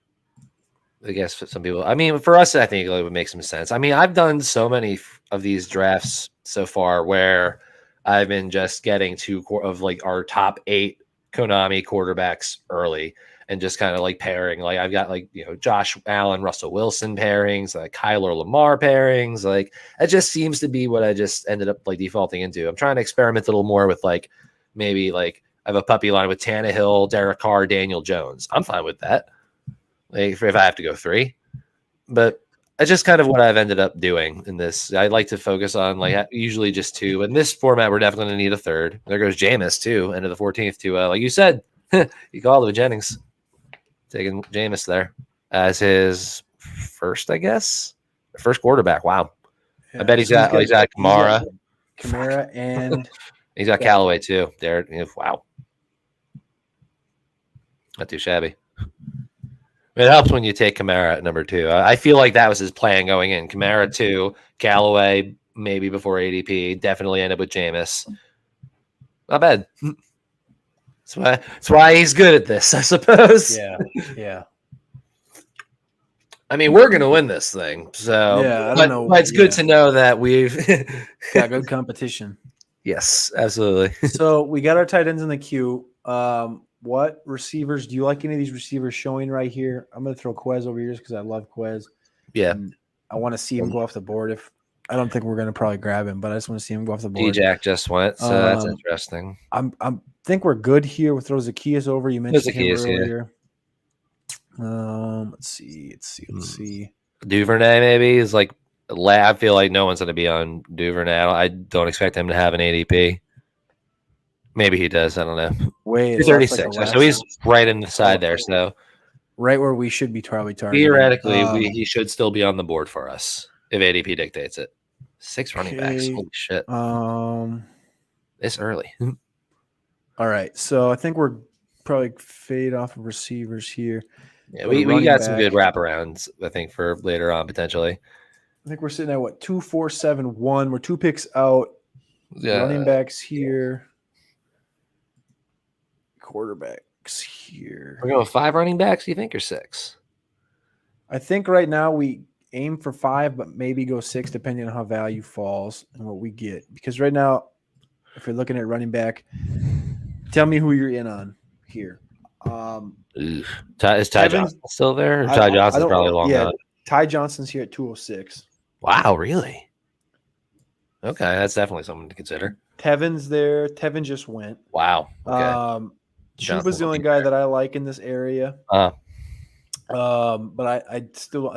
I guess for some people. I mean, for us, I think it would make some sense. I mean, I've done so many of these drafts so far where I've been just getting 2 of like our top 8 Konami quarterbacks early and just kind of like pairing. Like I've got like, Josh Allen, Russell Wilson pairings, like Kyler Lamar pairings. Like it just seems to be what I just ended up like defaulting into. I'm trying to experiment a little more with like maybe like I have a puppy line with Tannehill, Derek Carr, Daniel Jones. I'm fine with that. Like if I have to go 3, but it's just kind of what I've ended up doing in this. I like to focus on like usually just 2. But in this format, we're definitely going to need a 3rd. There goes Jameis too, end of the 14th to like you said, you called it Jennings, taking Jameis there as his first, I guess, first quarterback. Wow, yeah, I bet he's got Kamara, and he's got Callaway too. There, wow, not too shabby. It helps when you take Kamara at number 2. I feel like that was his plan going in. Kamara 2, Callaway maybe before ADP. Definitely end up with Jameis. Not bad. That's why he's good at this, I suppose. Yeah. I mean, we're gonna win this thing. So yeah, I don't know. But it's good to know that we've got good competition. Yes, absolutely. So we got our tight ends in the queue. What receivers do you like? Any of these receivers showing right here? I'm going to throw Quez over here because I love Quez. Yeah, and I want to see him go off the board. If I don't think we're going to probably grab him, but I just want to see him go off the board. D-Jack just went, so that's interesting. I think we're good here. We'll throw Zacchaeus over. You mentioned him earlier. Let's see. Duvernay maybe is like. I feel like no one's going to be on Duvernay. I don't expect him to have an ADP. Maybe he does. I don't know. Wait, 36. So he's right in the side there. So right where we should be probably targeting. Theoretically, he should still be on the board for us if ADP dictates it. 6 running backs. Holy shit. This early. All right. So I think we're probably fade off of receivers here. Yeah, we got some good wraparounds, I think, for later on potentially. I think we're sitting at what 2, 4, 7, 1. We're 2 picks out. Yeah. Running backs here. Quarterbacks here. We're going 5 running backs, you think, or 6? I think right now we aim for 5, but maybe go 6 depending on how value falls and what we get. Because right now, if you're looking at running back, tell me who you're in on here. Is Ty Johnson still there? Or Ty Johnson's probably long gone. Ty Johnson's here at 206. Wow, really? Okay, that's definitely something to consider. Tevin's there. Tevin just went. Wow. Okay. Chuba's the only guy that I like in this area. But I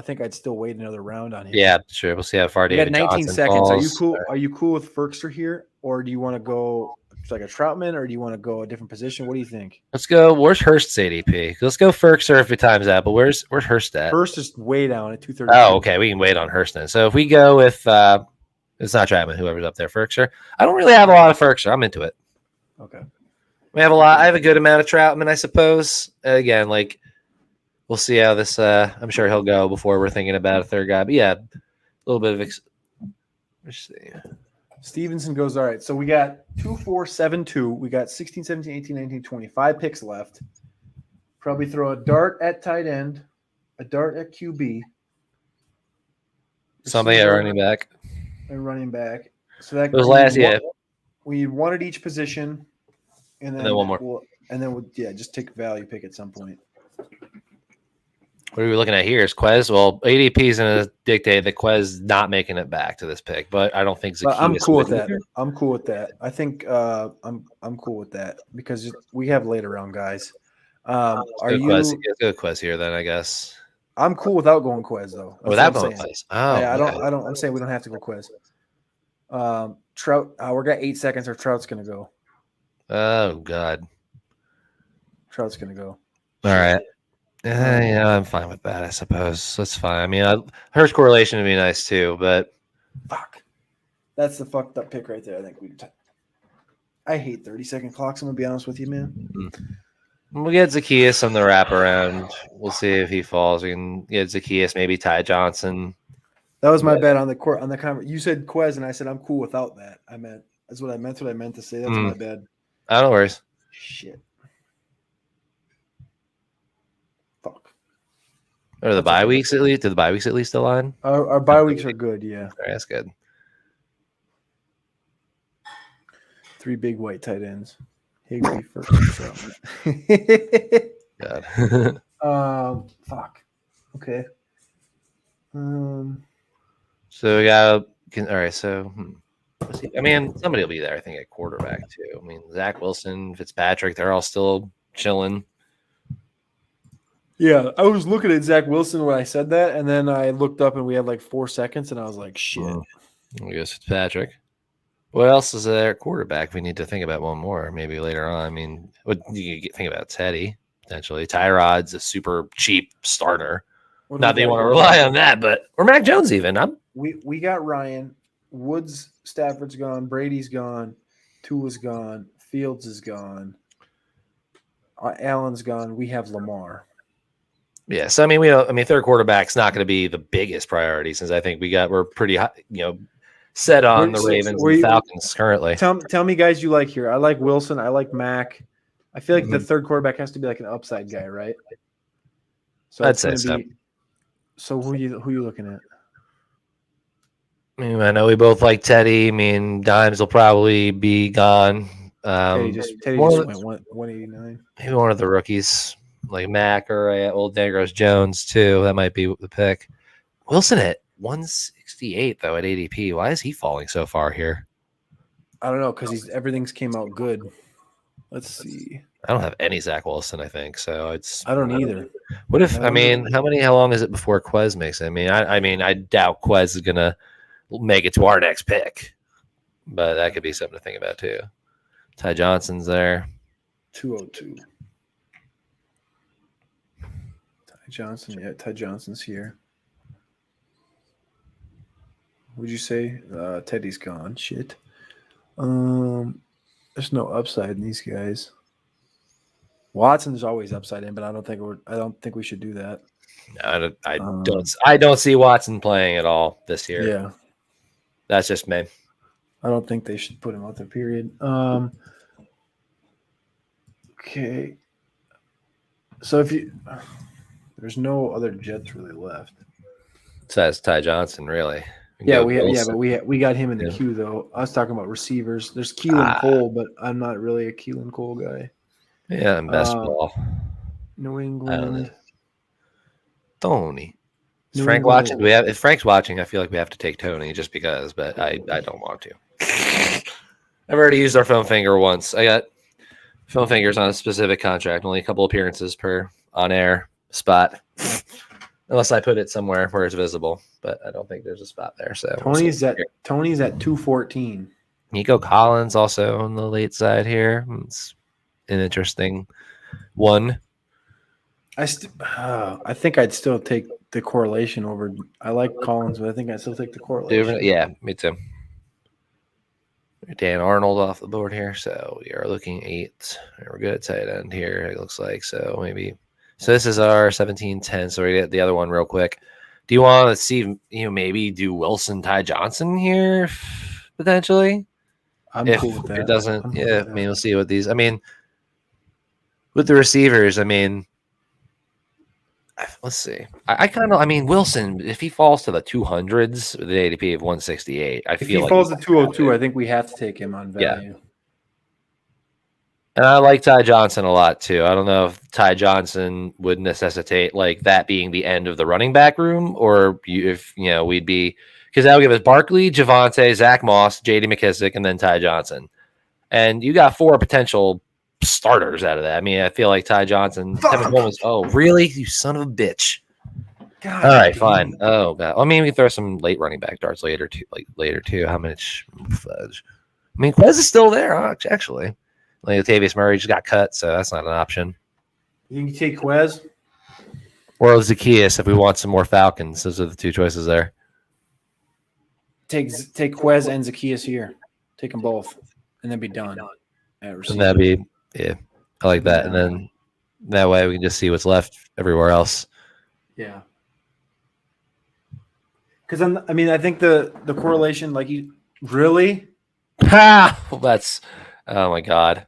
think I'd still wait another round on him. Yeah, sure. We'll see how far. You got 19 seconds. Are you cool? Are you cool with Ferkster here, or do you want to go like a Troutman, or do you want to go a different position? What do you think? Let's go. Where's Hurst's ADP? Let's go Ferkster if it times that. But where's Hurst at? Hurst is way down at 230. Oh, okay. We can wait on Hurst then. So if we go with it's not Troutman, whoever's up there, Ferkster. I don't really have a lot of Ferkster. I'm into it. Okay. We have a lot. I have a good amount of Troutman, I suppose. Again, like we'll see how this. I'm sure he'll go before we're thinking about a 3rd guy. But yeah, a little bit of. Let's see. Stevenson goes all right. So we got 2, 4, 7, 2. We got 16, 17, 18, 19, 20. 5 picks left. Probably throw a dart at tight end, a dart at QB. Somebody at running back. And running back. So that was last year. We need 1 at each position. And then 1 more. We'll just take a value pick at some point. What are we looking at here? Is Quez? Well, ADP is going to dictate that Quez not making it back to this pick, but I don't think Zacchaeus. I'm cool with that. I'm cool with that. I think I'm cool with that because we have later round guys. Are you? Let's go Quez here then, I guess. I'm cool without going Quez though. Without going Quez. Oh, yeah, I don't. I'm saying we don't have to go Quez. Trout. We're got 8 seconds. Or Trout's going to go. Oh God. Trout's going to go. All right. Yeah, I'm fine with that, I suppose. That's fine. I mean, Hurst correlation would be nice too, but fuck. That's the fucked up pick right there. I think I hate 30-second clocks. I'm going to be honest with you, man. We'll get Zacchaeus on the wraparound. We'll see if he falls. We can get Zacchaeus, maybe Ty Johnson. That was my bet on the court on the conference. You said Quez, and I said I'm cool without that. That's what I meant. What I meant to say. That's my bad. I don't worry. Shit. Fuck. Are the bye weeks at least? Did the bye weeks at least align? Our bye weeks are good. Yeah. All right, that's good. 3 big white tight ends. Higbee first. God. Fuck. Okay. So we got. All right. So, I mean, somebody will be there. I think at quarterback too. I mean, Zach Wilson, Fitzpatrick, they're all still chilling. Yeah, I was looking at Zach Wilson when I said that, and then I looked up and we had like 4 seconds, and I was like, shit. I guess Fitzpatrick. What else is there at quarterback? We need to think about one more maybe later on. I mean, what do you think about Teddy potentially? Tyrod's a super cheap starter. Not that you want to rely on that, but or Mac Jones even. We got Ryan. Woods, Stafford's gone. Brady's gone. Tua's gone. Fields is gone. Allen's gone. We have Lamar. Yeah, so I mean, third quarterback's not going to be the biggest priority since I think we're pretty high, set on the Ravens and Falcons currently. Tell me, guys, you like here. I like Wilson. I like Mac. I feel like the third quarterback has to be like an upside guy, right? So I'd say so. So who you looking at? I mean, I know we both like Teddy. I mean, Dimes will probably be gone. Teddy just went 189. Maybe one of the rookies like Mac or old Negros Jones too. That might be the pick. Wilson at 168 though at ADP. Why is he falling so far here? I don't know because everything's came out good. Let's see. I don't have any Zach Wilson. I think so. I don't either. What if? How long is it before Quez makes it? I mean, I doubt Quez is gonna make it to our next pick, but that could be something to think about too. Ty Johnson's there. 202. Ty Johnson's here. Would you say Teddy's gone? Shit. There's no upside in these guys. Watson's always upside in, but I don't think we should do that. No, I don't see Watson playing at all this year. Yeah. That's just me. I don't think they should put him out there, period. Okay. So there's no other Jets really left. Besides Ty Johnson, really. But we got him in the queue though. I was talking about receivers. There's Keelan Cole, but I'm not really a Keelan Cole guy. Yeah, and best ball. New England. Tony. Is Frank watching? If Frank's watching, I feel like we have to take Tony just because, but I don't want to. I've already used our phone finger once. I got phone fingers on a specific contract, only a couple appearances per on-air spot. Unless I put it somewhere where it's visible, but I don't think there's a spot there. So Tony's at 214. Nico Collins also on the late side here. It's an interesting one. I think I'd still take the correlation over. I like Collins, but I think I'd still take the correlation. Yeah, me too. Dan Arnold off the board here, so we are looking 8. We're good at tight end here. It looks like so maybe. So this is our 17-10. So we get the other one real quick. Do you want to see maybe do Wilson Ty Johnson here potentially? I'm cool with that. It doesn't. Yeah, I mean we'll see what these. I mean, with the receivers, I mean, let's see. I mean Wilson, if he falls to the 200s with the ADP of 168, if he falls to 202, I think we have to take him on value. Yeah. And I like Ty Johnson a lot too. I don't know if Ty Johnson would necessitate like that being the end of the running back room, or if we'd be because that would give us Barkley, Javonte, Zach Moss, J.D. McKissick, and then Ty Johnson, and you got 4 potential starters out of that. I mean, I feel like Ty Johnson. Oh, really? You son of a bitch! God, all right, fine. Oh god. I mean, we can throw some late running back darts later too. How much fudge? I mean, Quez is still there actually. Like Latavius Murray just got cut, so that's not an option. You can take Quez or Zacchaeus if we want some more Falcons. Those are the 2 choices there. Take Quez and Zacchaeus here. Take them both, and then be done. And that'd be I like that. And then That way we can just see what's left everywhere else. Yeah. Because I think the correlation, like you really. Ha! Well, that's oh my god.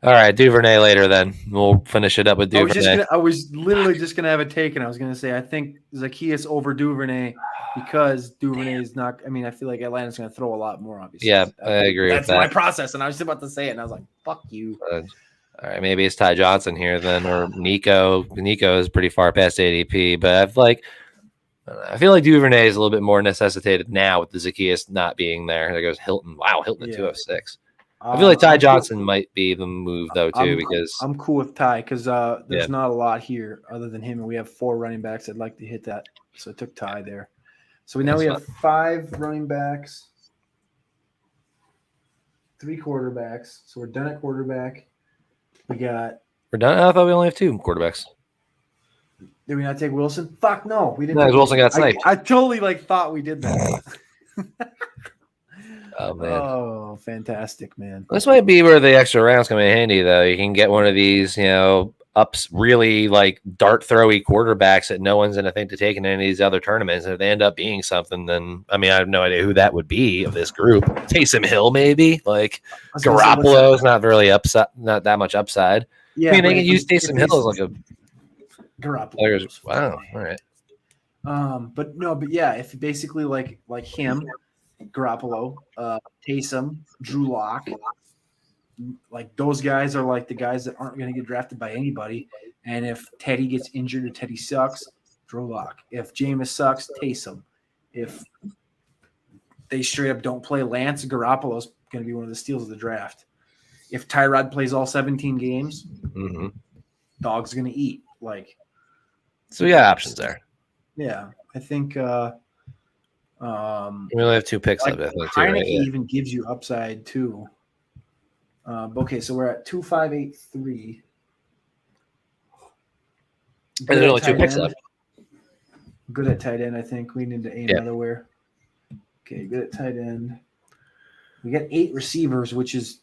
All right, Duvernay later. Then we'll finish it up with Duvernay. I was literally just gonna have a take, and I was gonna say I think Zacchaeus over Duvernay because Duvernay is not. I mean, I feel like Atlanta's gonna throw a lot more. Obviously, Yeah, I agree with that's my that. process, and I was just about to say it, and I was like, "Fuck you." All right, maybe it's Ty Johnson here then, or Nico. Nico is pretty far past ADP, but I feel like Duvernay is a little bit more necessitated now with the Zacchaeus not being there. There goes Hilton. Wow, Hilton at 206. I feel like Ty Johnson might be the move though too, because I'm cool with Ty because there's Yeah. not a lot here other than him, and we have 4 running backs. I'd like to hit that, so I took Ty there. So now we have 5 running backs, 3 quarterbacks. So we're done at quarterback. We're done. I thought we only have 2 quarterbacks. Did we not take Wilson? Fuck no, we didn't. No, take Wilson got sniped. I totally thought we did that. Oh man. Oh, fantastic, man. This might be where the extra rounds come in handy, though. You can get one of these, ups really like dart throwy quarterbacks that no one's going to think to take in any of these other tournaments. And if they end up being something, then I have no idea who that would be of this group. Taysom Hill, maybe. Like Garoppolo's not really upside, not that much upside. Yeah, they can use Taysom Hill as like a Garoppolo. Wow, all right. But yeah, if basically like him, Garoppolo, Taysom, Drew Lock, like those guys are like the guys that aren't going to get drafted by anybody. And if Teddy gets injured or Teddy sucks, Drew Lock. If Jameis sucks, Taysom. If they straight up don't play Lance, Garoppolo's going to be one of the steals of the draft. If Tyrod plays all 17 games, Dog's going to eat. So we got options there. Yeah, I think we only have 2 picks left. I think too, Heineke even gives you upside too. Okay, so we're at 2,583. And there's only 2 picks left. Good at tight end, I think. We need to aim otherwhere. Okay, good at tight end. We got 8 receivers, which is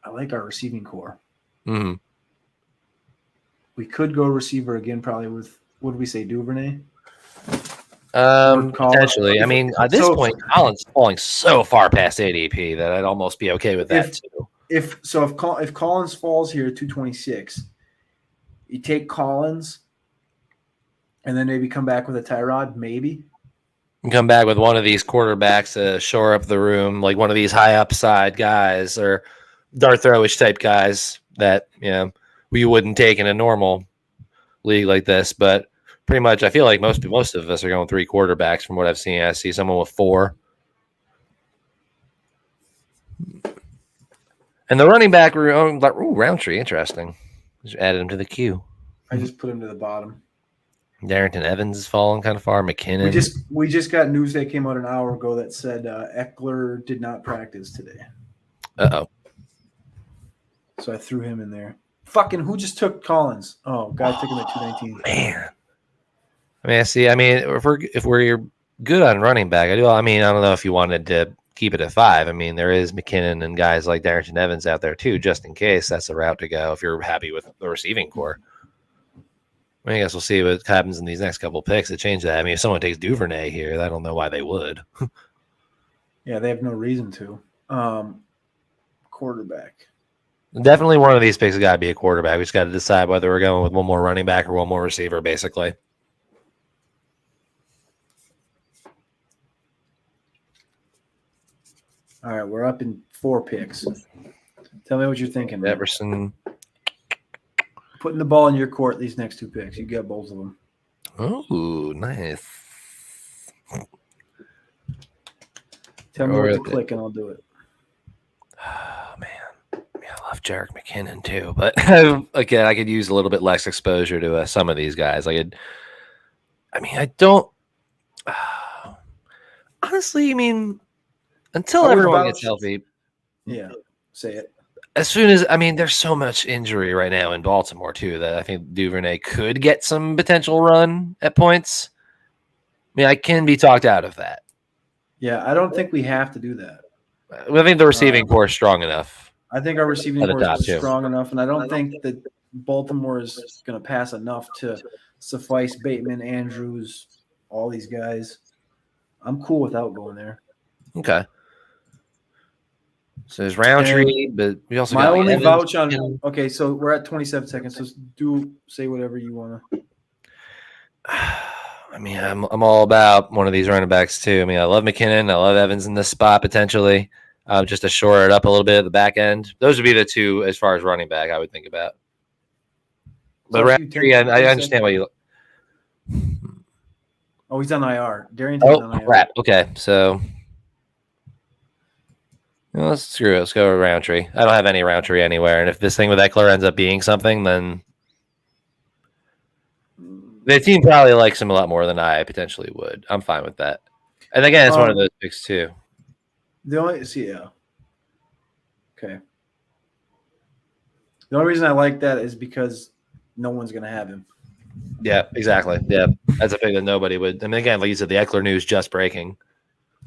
I like our receiving core. Mm-hmm. We could go receiver again, probably with what did we say, Duvernay? Potentially. At this point, Collins falling so far past ADP that I'd almost be okay with that too. If Collins falls here at 226, you take Collins and then maybe come back with a Tyrod, maybe. And come back with one of these quarterbacks to shore up the room, like one of these high upside guys or dart throwish type guys that we wouldn't take in a normal league like this, but pretty much I feel like most of us are going 3 quarterbacks from what I've seen. I see someone with 4. And the running back Roundtree, interesting. Just added him to the queue. I just put him to the bottom. Darrington Evans is falling kind of far. McKinnon. We just got news that came out an hour ago that said Eckler did not practice today. Uh-oh. So I threw him in there. Fucking who just took Collins? Oh, God took him at 219. Man. If we're good on running back, I don't know if you wanted to keep it at 5. There is McKinnon and guys like Darrington Evans out there too, just in case that's the route to go if you're happy with the receiving core. I guess we'll see what happens in these next couple picks to change that. If someone takes Duvernay here, I don't know why they would. Yeah, they have no reason to. Quarterback. Definitely one of these picks has got to be a quarterback. We just got to decide whether we're going with one more running back or one more receiver, basically. All right, we're up in 4 picks. Tell me what you're thinking, man. Everson. Putting the ball in your court these next 2 picks. You got both of them. Oh, nice. Tell me what to click and I'll do it. Oh, man. I love Jerick McKinnon too, but again, I could use a little bit less exposure to some of these guys. I don't honestly. Until everyone gets healthy. Yeah, say it. As soon as there's so much injury right now in Baltimore too that I think Duvernay could get some potential run at points. I can be talked out of that. Yeah, I don't think we have to do that. I think the receiving core is strong enough. I think our receiving At the core top, is too. strong enough, and I don't think that Baltimore is going to pass enough to suffice Bateman, Andrews, all these guys. I'm cool without going there. Okay. So there's Roundtree, but we also My got like, only Evans. vouch on. Okay, so we're at 27 seconds. So say whatever you want to. I mean, I'm all about one of these running backs too. I mean, I love McKinnon. I love Evans in this spot potentially, just to shore it up a little bit at the back end. Those would be the two as far as running back I would think about. But Roundtree, I understand why you. Oh, he's on IR. Darrington's on IR. Crap. Okay, so let's screw it. Let's go with Roundtree. I don't have any Roundtree anywhere, and if this thing with Eckler ends up being something, then the team probably likes him a lot more than I potentially would. I'm fine with that. And again, it's one of those picks too. Yeah. Okay. The only reason I like that is because no one's going to have him. Yeah, exactly. Yeah, that's a thing that nobody would. I mean, again, like you said, the Eckler news just breaking.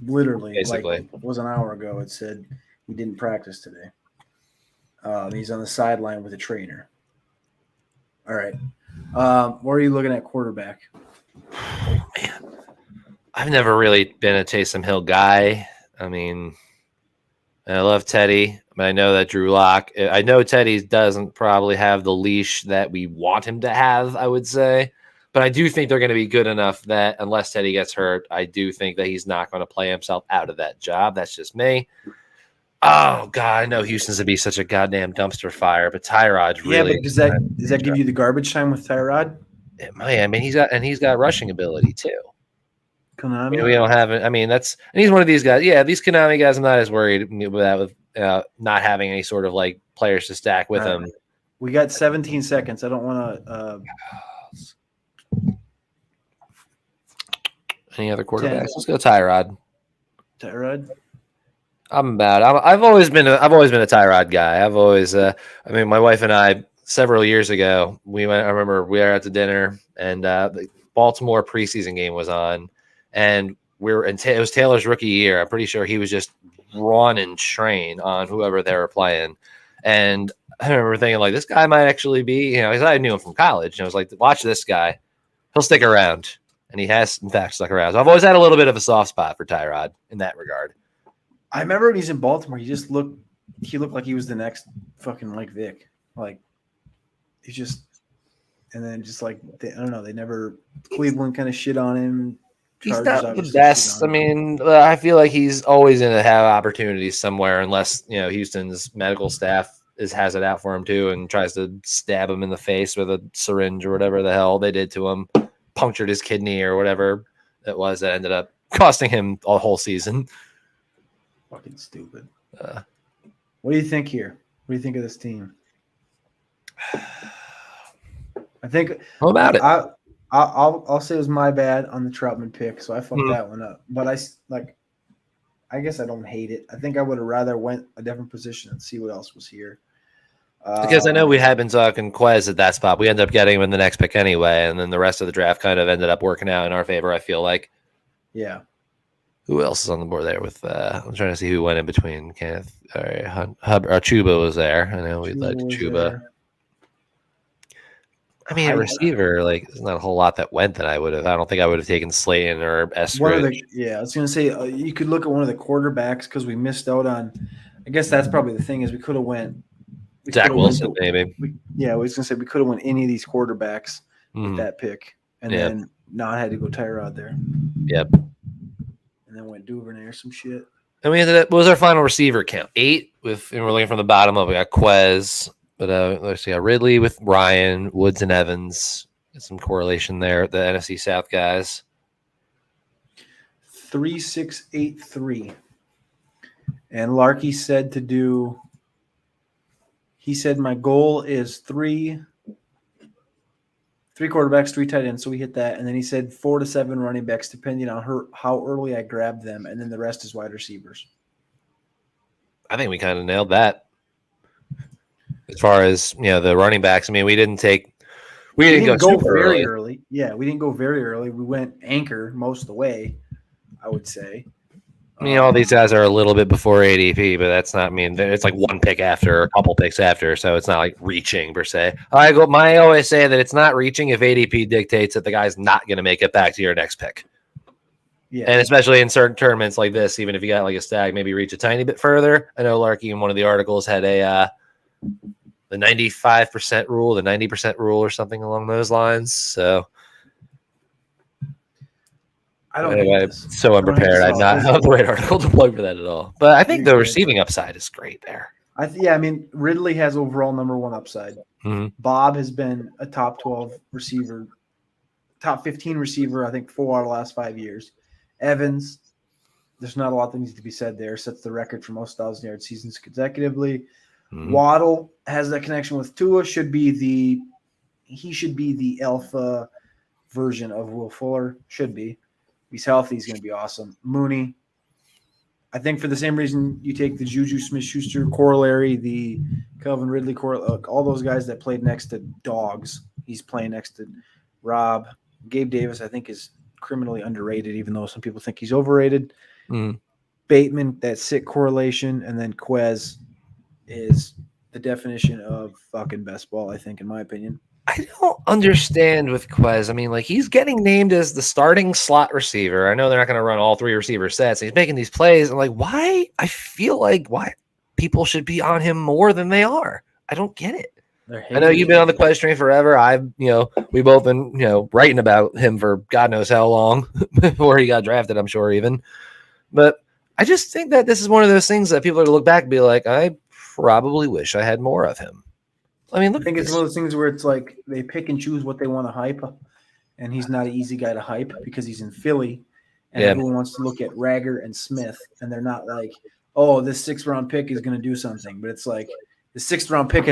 Literally, basically, like, it was an hour ago. It said he didn't practice today. He's on the sideline with a trainer. All right. Where are you looking at quarterback? Man, I've never really been a Taysom Hill guy. I mean, I love Teddy, but I know that Drew Lock. I know Teddy doesn't probably have the leash that we want him to have, I would say. But I do think they're going to be good enough that unless Teddy gets hurt, I do think that he's not going to play himself out of that job. That's just me. Oh, God, I know Houston's to be such a goddamn dumpster fire, but Tyrod's really. Yeah, but does that give you the garbage time with Tyrod? It might. I mean, he's got rushing ability too. Konami? I mean, we don't have it. I mean, and he's one of these guys. Yeah, these Konami guys, I'm not as worried with not having any sort of like players to stack with him. We got 17 seconds. I don't want to. Any other quarterbacks? Let's go Tyrod. Tyrod. I've always been a Tyrod guy. I've always. I mean, my wife and I several years ago we went. I remember we were at the dinner and the Baltimore preseason game was on, and it was Taylor's rookie year. I'm pretty sure he was just running train on whoever they were playing, and I remember thinking like this guy might actually be. Because I knew him from college, and I was like, watch this guy, he'll stick around. And he has, in fact, stuck around. So I've always had a little bit of a soft spot for Tyrod in that regard. I remember when he's in Baltimore, he looked like he was the next fucking Mike Vick. Like, he's just, and then just like, I don't know, they never, Cleveland kind of shit on him. He's not the best. I mean, I feel like he's always going to have opportunities somewhere unless, Houston's medical staff has it out for him too and tries to stab him in the face with a syringe or whatever the hell they did to him. Punctured his kidney or whatever it was that ended up costing him a whole season. Fucking stupid. What do you think here? What do you think of this team? I think. How about it? I'll say it was my bad on the Troutman pick, so I fucked that one up. But I guess I don't hate it. I think I would have rather went a different position and see what else was here. Because I know we had been talking Quez at that spot. We ended up getting him in the next pick anyway, and then the rest of the draft kind of ended up working out in our favor, I feel like. Yeah. Who else is on the board there with I'm trying to see who went in between Kenneth or Chuba was there. I know we liked Chuba. There. I mean, a receiver, there's not a whole lot that went that I don't think I would have taken Slayton or Eskridge. I was going to say, you could look at one of the quarterbacks because we missed out on, I guess that's probably the thing is we could have went. Zach Wilson, maybe. I was going to say we could have won any of these quarterbacks with that pick and then not had to go Tyrod there. Yep. And then went Duvernay or some shit. And we ended up, what was our final receiver count? 8 and we're looking from the bottom up. We got Quez, but let's see, Ridley with Ryan, Woods and Evans. Get some correlation there. The NFC South guys. 3-6-8-3. And Larky said he said my goal is 3 quarterbacks, 3 tight ends. So we hit that. And then he said 4 to 7 running backs, depending on how early I grab them. And then the rest is wide receivers. I think we kind of nailed that. As far as, the running backs, I mean, we didn't go very early. Yeah, we didn't go very early. We went anchor most of the way, I would say. I mean, all these guys are a little bit before ADP, but that's not mean it's like one pick after, or a couple picks after, so it's not like reaching per se. I always say that it's not reaching if ADP dictates that the guy's not going to make it back to your next pick. Yeah. And especially in certain tournaments like this, even if you got like a stag, maybe reach a tiny bit further. I know Larky in one of the articles had the 95% rule, the 90% rule, or something along those lines. So I don't anyway, hate this. so unprepared. I not have the right article to plug for that at all. But I think the receiving upside is great there. I mean, Ridley has overall number one upside. Mm-hmm. Bob has been a top 12 receiver, top 15 receiver, I think 4 out of the last 5 years. Evans, there's not a lot that needs to be said there. Sets the record for most 1,000-yard seasons consecutively. Mm-hmm. Waddle has that connection with Tua. He should be the alpha version of Will Fuller. Should be. If he's healthy, he's going to be awesome. Mooney, I think for the same reason you take the Juju Smith-Schuster corollary, the Calvin Ridley corollary, all those guys that played next to dogs, he's playing next to Rob. Gabe Davis, I think, is criminally underrated, even though some people think he's overrated. Mm-hmm. Bateman, that sick correlation, and then Quez is the definition of fucking best ball, I think, in my opinion. I don't understand with Quez. I mean, like, he's getting named as the starting slot receiver. I know they're not going to run all 3 receiver sets. He's making these plays. And, like, why? I feel like why people should be on him more than they are. I don't get it. I know you've been on the Quez train forever. We both been, writing about him for God knows how long before he got drafted, I'm sure even. But I just think that this is one of those things that people are going to look back and be like, I probably wish I had more of him. I mean, I think it's one of those things where it's like they pick and choose what they want to hype, and he's not an easy guy to hype because he's in Philly, and everyone wants to look at Rager and Smith, and they're not like, oh, this 6th-round pick is going to do something, but it's like the 6th-round pick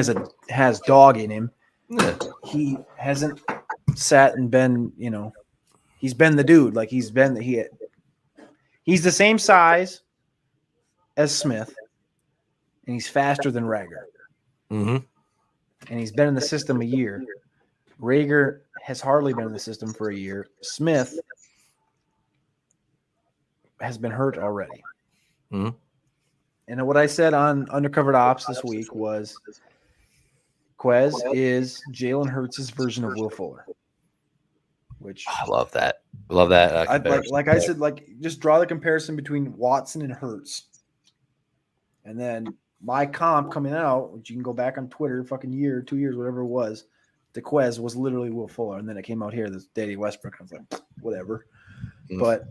has dog in him. Yeah. He hasn't sat and been, he's been the dude. Like he's the same size as Smith, and he's faster than Rager. Mm-hmm. And he's been in the system a year. Rager has hardly been in the system for a year. Smith has been hurt already. Mm-hmm. And what I said on Undercovered Ops this week was Quez is Jalen Hurts' version of Will Fuller. Which I love that. Love that. Like I said, just draw the comparison between Watson and Hurts. And then my comp coming out, which you can go back on Twitter, fucking year, 2 years, whatever it was, the Quez was literally Will Fuller. And then it came out here, this Daddy Westbrook. I was like, whatever. But,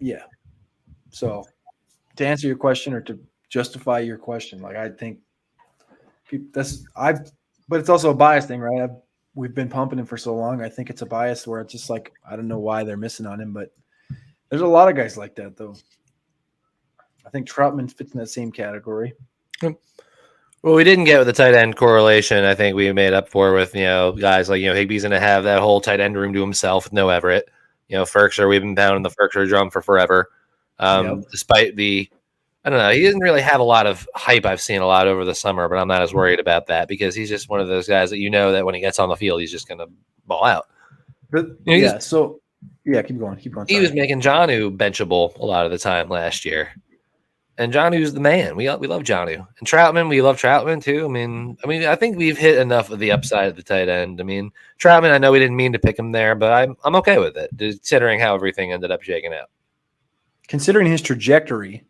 yeah. So, to answer your question or to justify your question, I think but it's also a bias thing, right? We've been pumping him for so long. I think it's a bias where it's just like, I don't know why they're missing on him, but there's a lot of guys like that, though. I think Troutman fits in that same category. Well, we didn't get with the tight end correlation. I think we made up for with, guys like, Higbee's going to have that whole tight end room to himself with no Everett. Ferkser, we've been pounding the Ferkser drum for forever. Despite I don't know, he doesn't really have a lot of hype. I've seen a lot over the summer, but I'm not as worried about that because he's just one of those guys that that when he gets on the field, he's just going to ball out. But, keep going. He was making Jonnu benchable a lot of the time last year. And Jonnu's the man. We love Jonnu. And Troutman, we love Troutman too. I mean, I think we've hit enough of the upside of the tight end. I mean, Troutman, I know we didn't mean to pick him there, but I'm okay with it, considering how everything ended up shaking out. Considering his trajectory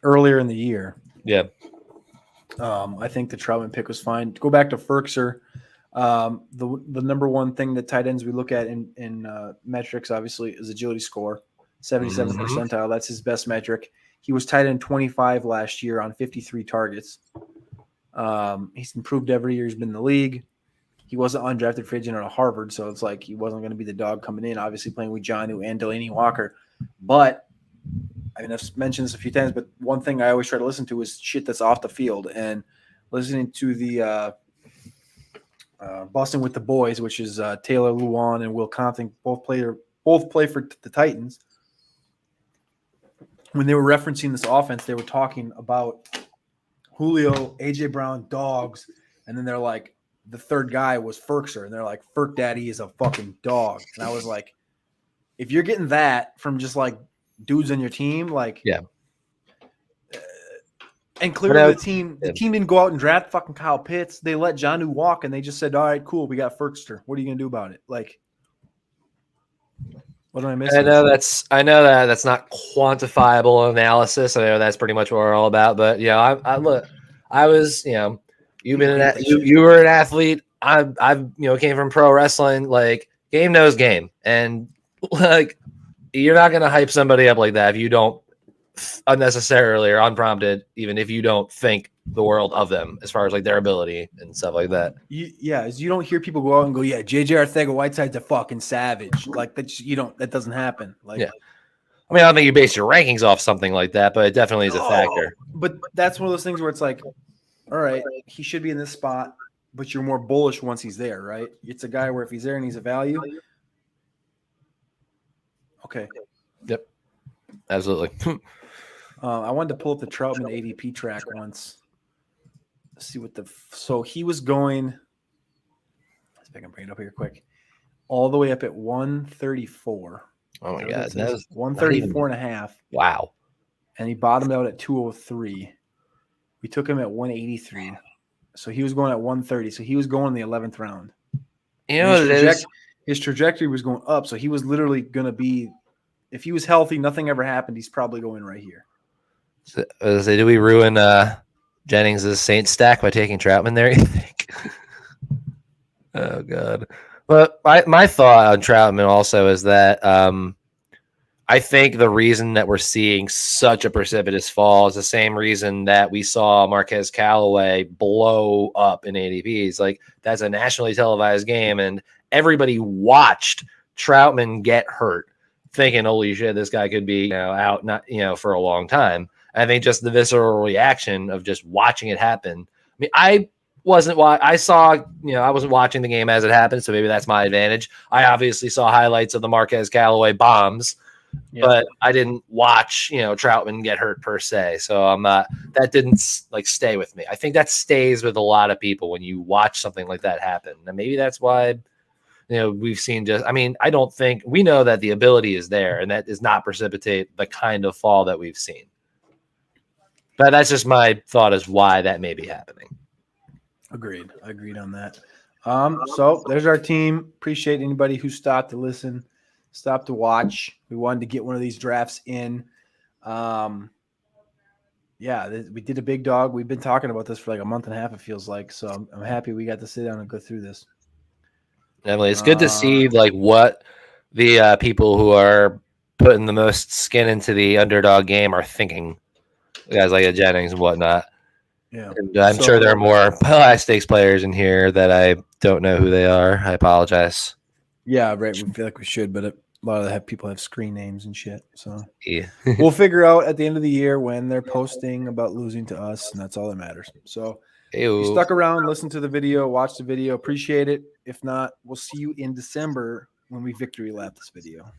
earlier in the year. Yeah. I think the Troutman pick was fine. To go back to Ferkser, the number one thing that tight ends we look at in metrics, obviously, is agility score. 77th percentile. That's his best metric. He was tight end 25 last year on 53 targets. He's improved every year he's been in the league. He wasn't undrafted free agent at Harvard, so it's like he wasn't going to be the dog coming in, obviously playing with Jonnu and Delaney Walker. But, I've mentioned this a few times, but one thing I always try to listen to is shit that's off the field. And listening to the Busting with the Boys, which is Taylor Lewan and Will Compton, both play for the Titans. When they were referencing this offense, they were talking about Julio, A.J. Brown, dogs, and then they're like, the third guy was Ferkser, and they're like, Ferk Daddy is a fucking dog. And I was like, if you're getting that from just like dudes on your team, like Yeah. And clearly the yeah. team didn't go out and draft fucking Kyle Pitts. They let Jonnu walk, and they just said, "All right, cool, we got Ferkster. What are you gonna do about it?" Like, what am I missing? I know that that's not quantifiable analysis. I know that's pretty much what we're all about. But I look, I was, you've been you were an athlete. I've came from pro wrestling. Like, game knows game, and like, you're not gonna hype somebody up like that if you don't unnecessarily or unprompted, even if you don't think the world of them as far as like their ability and stuff like that. You don't hear people go out and go, "Yeah, JJ Arcega-Whiteside's a fucking savage." Like that doesn't happen. Like, yeah. I mean, I don't think you base your rankings off something like that, but it definitely is a factor. But that's one of those things where it's like, all right, he should be in this spot, but you're more bullish once he's there, right? It's a guy where if he's there and he's a value, okay. Yep, absolutely. I wanted to pull up the Troutman ADP track once. Let's see what so he was going. Let's see if I can bring it up here quick. All the way up at 134. Oh my God, that was 134 and a half. Wow. And he bottomed out at 203. We took him at 183. So he was going at 130. So he was going in the 11th round. You know his trajectory was going up. So he was literally going to be, if he was healthy, nothing ever happened, he's probably going right here. So, do we ruin Jennings' Saints stack by taking Troutman there, you think? Oh, God. But my thought on Troutman also is that I think the reason that we're seeing such a precipitous fall is the same reason that we saw Marquez Callaway blow up in ADPs. Like, that's a nationally televised game, and everybody watched Troutman get hurt, thinking, "Holy shit, this guy could be out for a long time." I think just the visceral reaction of just watching it happen. I mean, I wasn't watching the game as it happened, so maybe that's my advantage. I obviously saw highlights of the Marquez Callaway bombs, but I didn't watch, Troutman get hurt per se. So I'm not, that didn't stay with me. I think that stays with a lot of people when you watch something like that happen. And maybe that's why, we've seen I don't think we know that the ability is there, and that does not precipitate the kind of fall that we've seen. But that's just my thought as why that may be happening. Agreed on that. So there's our team. Appreciate anybody who stopped to listen, stopped to watch. We wanted to get one of these drafts in. We did a big dog. We've been talking about this for like a month and a half, it feels like. So I'm happy we got to sit down and go through this. Definitely. It's good to see what the people who are putting the most skin into the underdog game are thinking. Guys like Jennings and whatnot. Yeah. And I'm sure there are more high stakes players in here that I don't know who they are. I apologize. Yeah, right. We feel like we should, but a lot of people have screen names and shit. So yeah. We'll figure out at the end of the year when they're posting about losing to us, and that's all that matters. So if you stuck around, listen to the video, watch the video, appreciate it. If not, we'll see you in December when we victory lap this video.